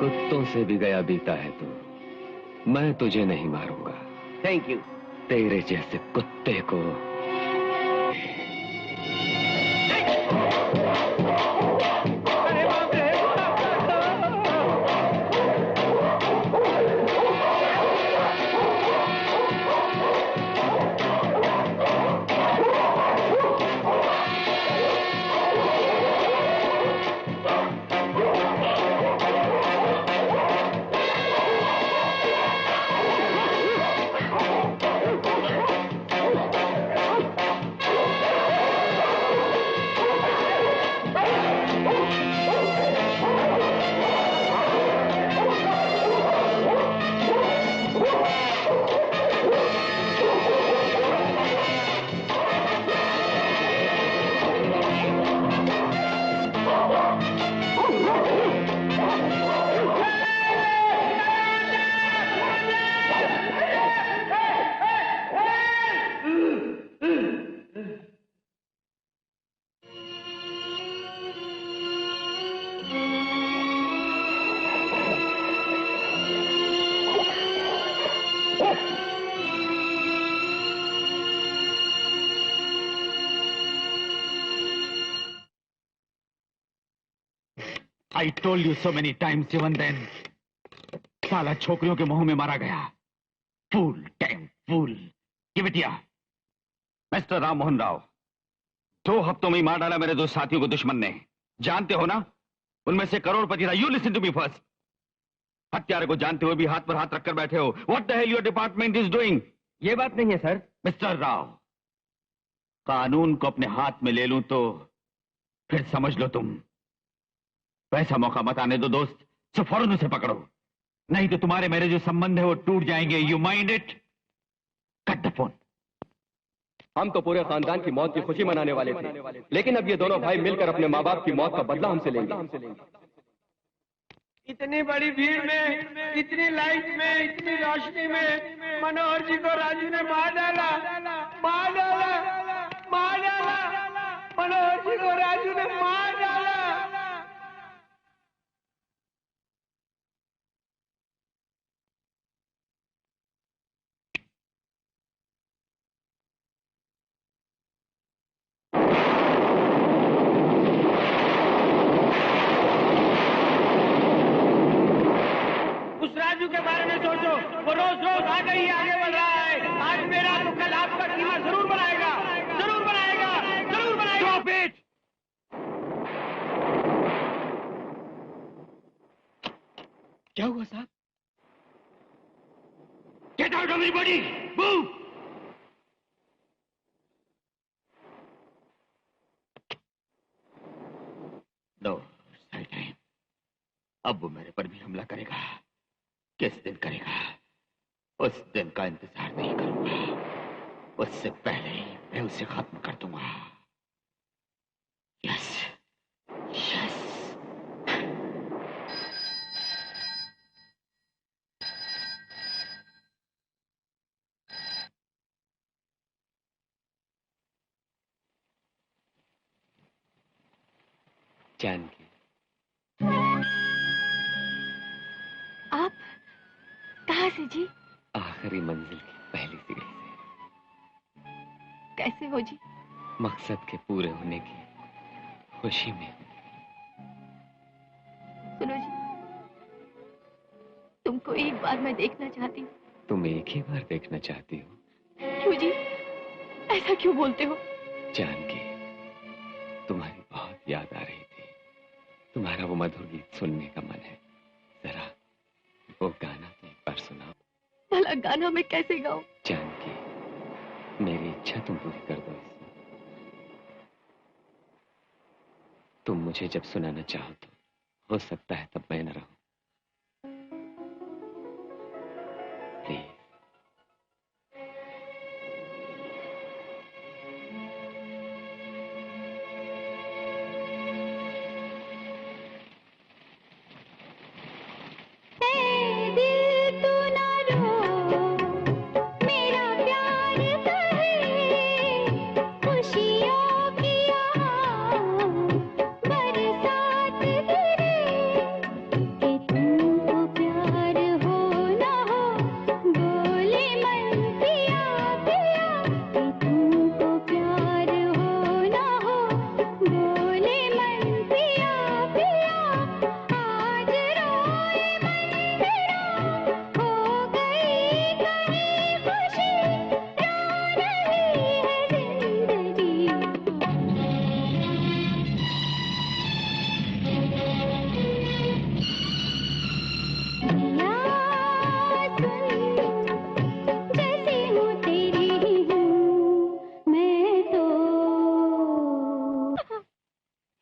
S10: कुत्तों से भी गया बीता है तू। मैं तुझे नहीं मारूंगा।
S4: Thank you.
S10: तेरे जैसे कुत्ते को।
S4: अरे बाप रे।
S12: I told you so many times even then. साला छोकरियों के मुंह में मारा गया।
S6: Full, tank full. Give it here. Mister Ram Mohan Rao, 2 हफ्तों में ही मार डाला मेरे 2 साथियों को दुश्मन ने। जानते हो ना, उनमें से करोड़पति था। You listen to me first. हत्यारे को जानते हुए भी हाथ पर हाथ रखकर बैठे हो। What the hell your department is doing?
S11: ये बात नहीं है सर।
S6: मिस्टर राव, कानून को अपने हाथ में ले लूं तो फिर समझ लो तुम। वैसा मौका मत आने दो दोस्त, सो फौरन उसे पकड़ो, नहीं तो तुम्हारे मेरे जो संबंध है वो टूट जाएंगे। You mind it? Cut the phone.
S10: हम तो पूरे खानदान की मौत की खुशी मनाने वाले थे, लेकिन अब ये दोनों भाई मिलकर अपने माँ बाप की मौत का बदला हमसे लेंगे।
S4: इतनी बड़ी भीड़ में, इतनी लाइट में, इतनी रोशनी में मनोहर जी को राजू ने मार डाला, मार डाला, मार डाला। मनोहर जी को राजू ने मार डाला। उस राजू के बारे में सोचो, वो रोज रोज आगे ही आगे बढ़ रहा है। आज मेरा तो कल आपका कीमा जरूर बनाएगा, जरूर बनाएगा, जरूर बनाएगा। Stop it!
S10: क्या हुआ साहब?
S6: Get out everybody! Move! No, right time. अब वो मेरे पर भी हमला करेगा। किस दिन करेगा? उस दिन का इंतजार नहीं करूंगा, उससे पहले ही मैं उसे खत्म कर दूंगा। Yes, yes.
S10: जानकी,
S7: आप कहाँ से जी?
S10: आखिरी मंजिल की पहली सीढ़ी से।
S7: कैसे हो जी?
S10: मकसद के पूरे होने की खुशी में।
S7: सुनो जी, तुमको एक बार मैं देखना चाहती हूँ।
S10: तुम एक ही बार देखना चाहती हो?
S7: क्यों जी, ऐसा क्यों बोलते हो?
S10: जानकी, तुम्हारी बहुत याद आ रही थी। तुम्हारा वो मधुर गीत सुनने का मन है। जरा वो गाना तो एक बार सुनाओ।
S7: भला गाना मैं कैसे गाऊं?
S10: जानकी, मेरी इच्छा तुम पूरी कर दो इसमें। तुम मुझे जब सुनाना चाहो तो हो सकता है तब मैं न रहूं। प्लीज।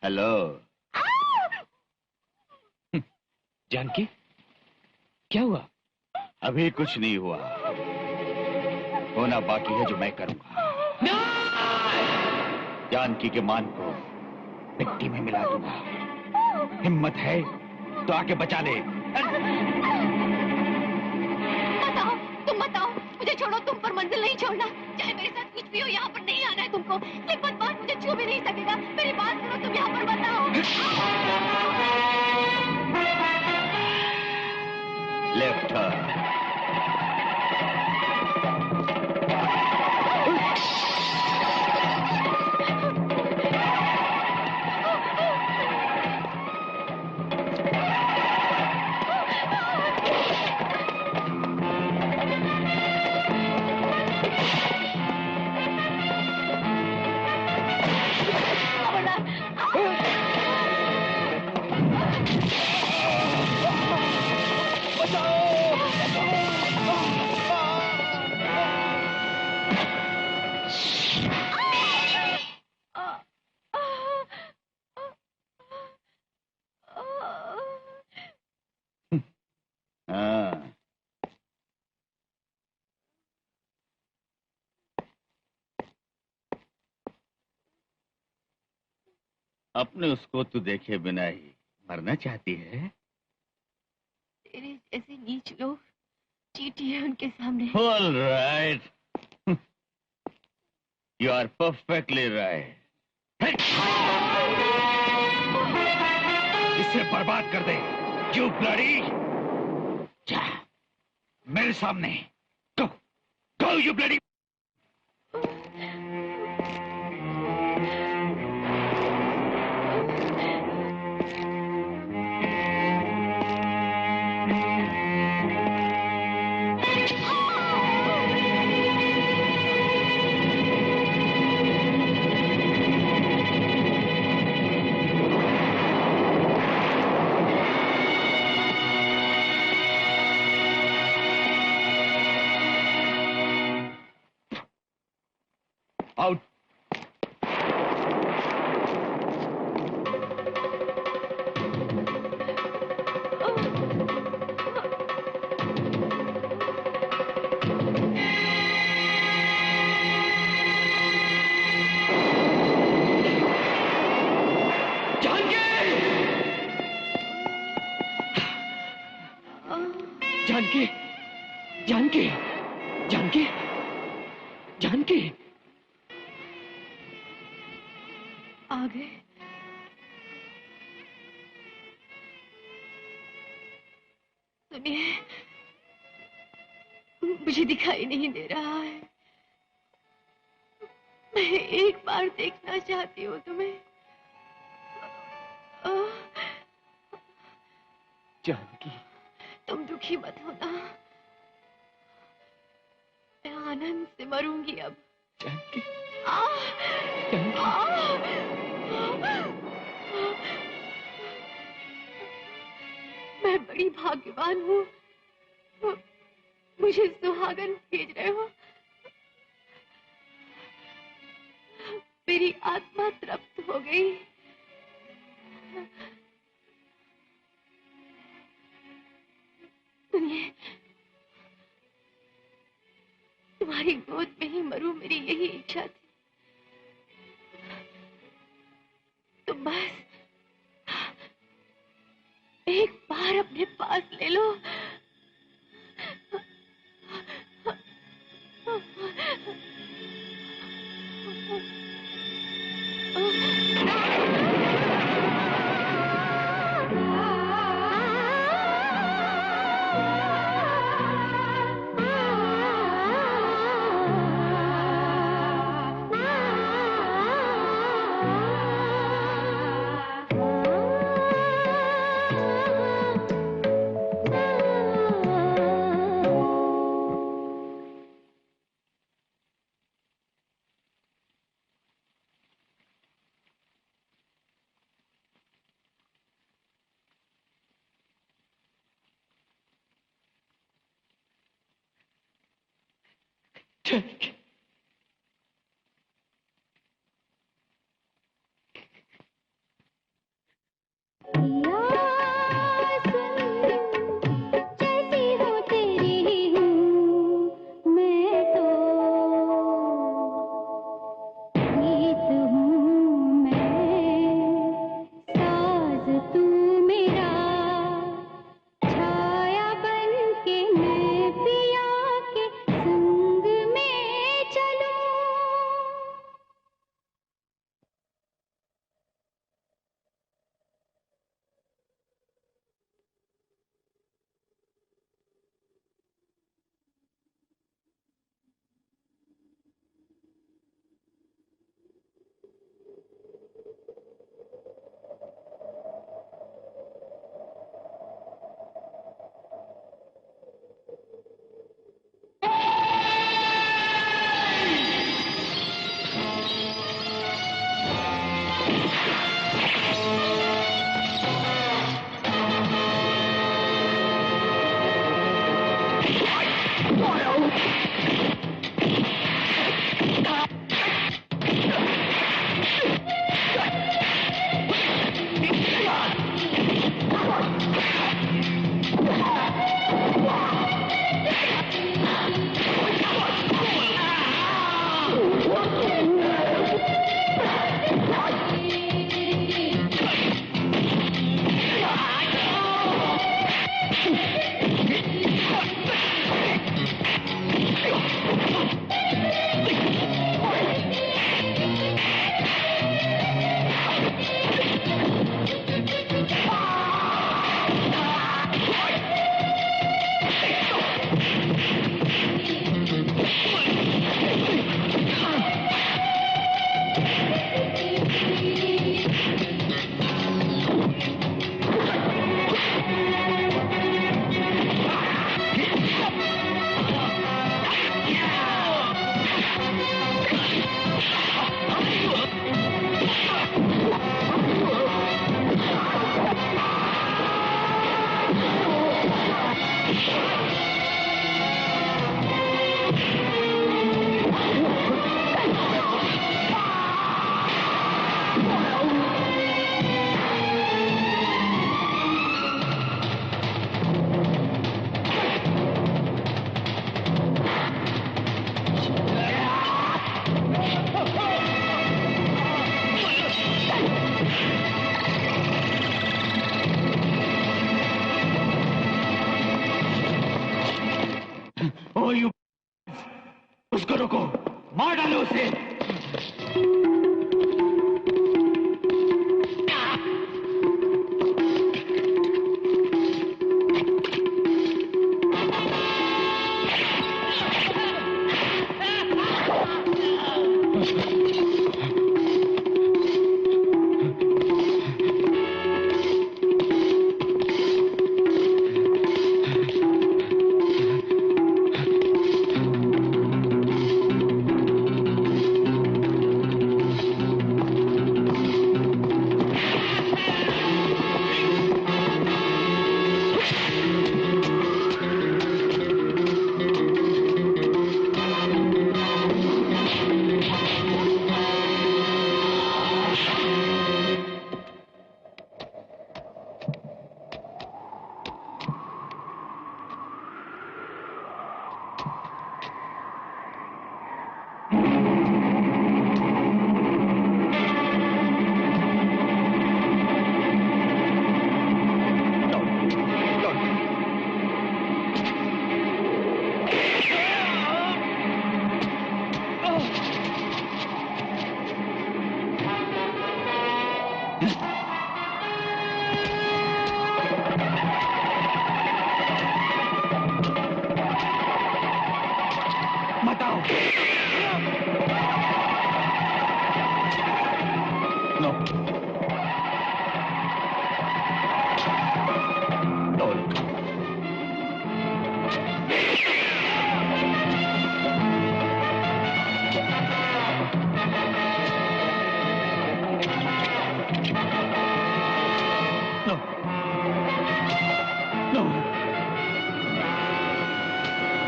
S6: हेलो।
S10: जानकी, क्या हुआ?
S6: अभी कुछ नहीं हुआ, होना बाकी है जो मैं करूंगा। जानकी के मान को मिट्टी में मिला दूंगा। हिम्मत है तो आके बचा ले।
S7: बताओ, तुम बताओ, मुझे छोड़ो, तुम पर मंजिल नहीं छोड़ना। चाहे मेरे साथ कुछ भी हो, यहाँ पर नहीं आना है तुमको। सिर्फ बात मुझे छू भी नहीं सकेगा। मेरी बात सुनो, तुम यहाँ पर बताओ।
S6: Left turn. हाँ। अपने उसको तू देखे बिना ही मरना चाहती है?
S7: तेरे जैसे नीच लोग चीटी है उनके सामने।
S6: All right. You are perfectly right. इसे बर्बाद कर दे। You bloody! जा, मेरे सामने। Go, go you bloody! Out.
S10: Janaki, Janaki, Janaki, Janaki,
S7: आ गए। सुनिए, मुझे दिखाई नहीं दे रहा है। मैं एक बार देखना चाहती हूँ तुम्हें।
S10: जानकी,
S7: तुम दुखी मत होना। मैं आनंद से मरूंगी अब।
S10: जानकी,
S7: मैं बड़ी भाग्यवान हूँ। मुझे सुहागन भेज रहे हो। मेरी आत्मा तृप्त हो गई। सुनिए, तुम्हारी गोद में ही मरूं, मेरी यही इच्छा थी। तो बस एक बार अपने पास ले लो।
S6: नो यू, उसको रोको, मार डालो उसे।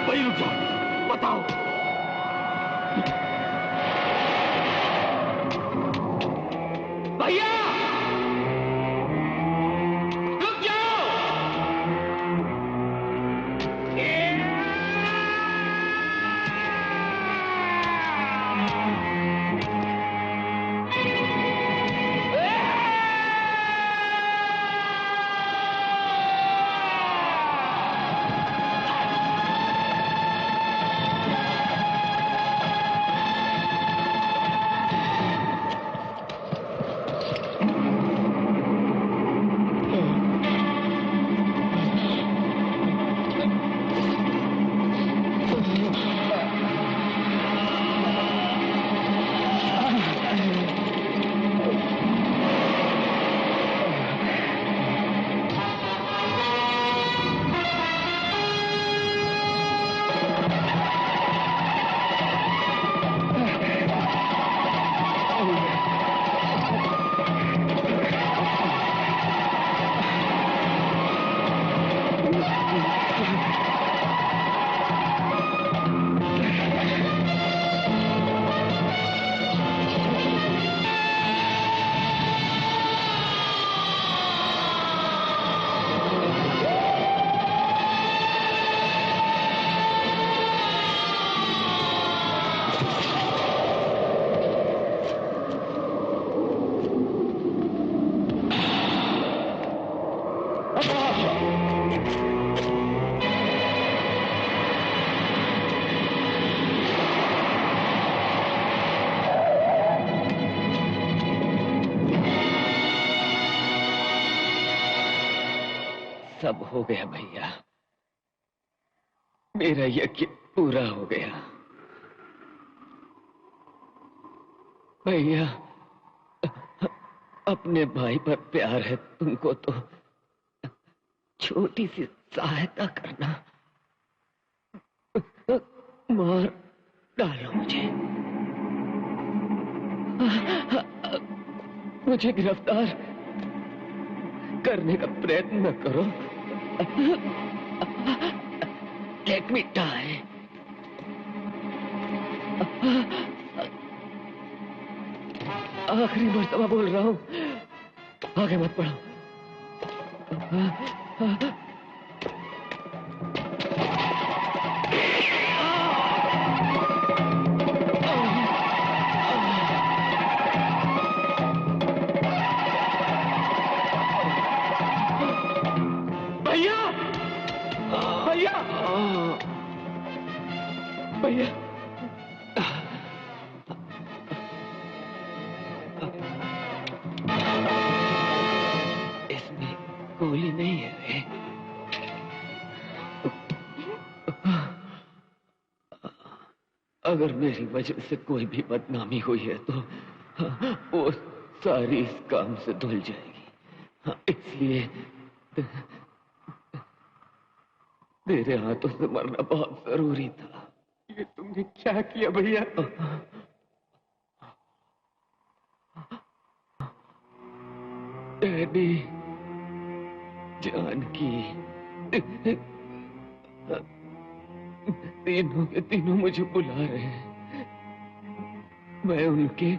S12: वही रुक जाओ, बताओ। भैया रुक जाओ।
S10: सब हो गया भैया, मेरा यज्ञ पूरा हो गया। भैया अपने भाई पर प्यार है तुमको तो छोटी सी सहायता करना, मार डालो मुझे गिरफ्तार करने का प्रयत्न न करो। Let me die. आखिरी मर्तबा बोल रहा हूं, आगे मत बढ़ो। भैया भैया भैया इसमें गोली नहीं है रे। अगर मेरी वजह से कोई भी बदनामी हुई है तो वो सारी इस काम से धुल जाएगी। इसलिए तेरे हाथों से मरना बहुत जरूरी था।
S12: ये तुमने क्या किया भैया?
S10: डैडी, जानकी, तीनों के तीनों मुझे बुला रहे हैं। मैं उनके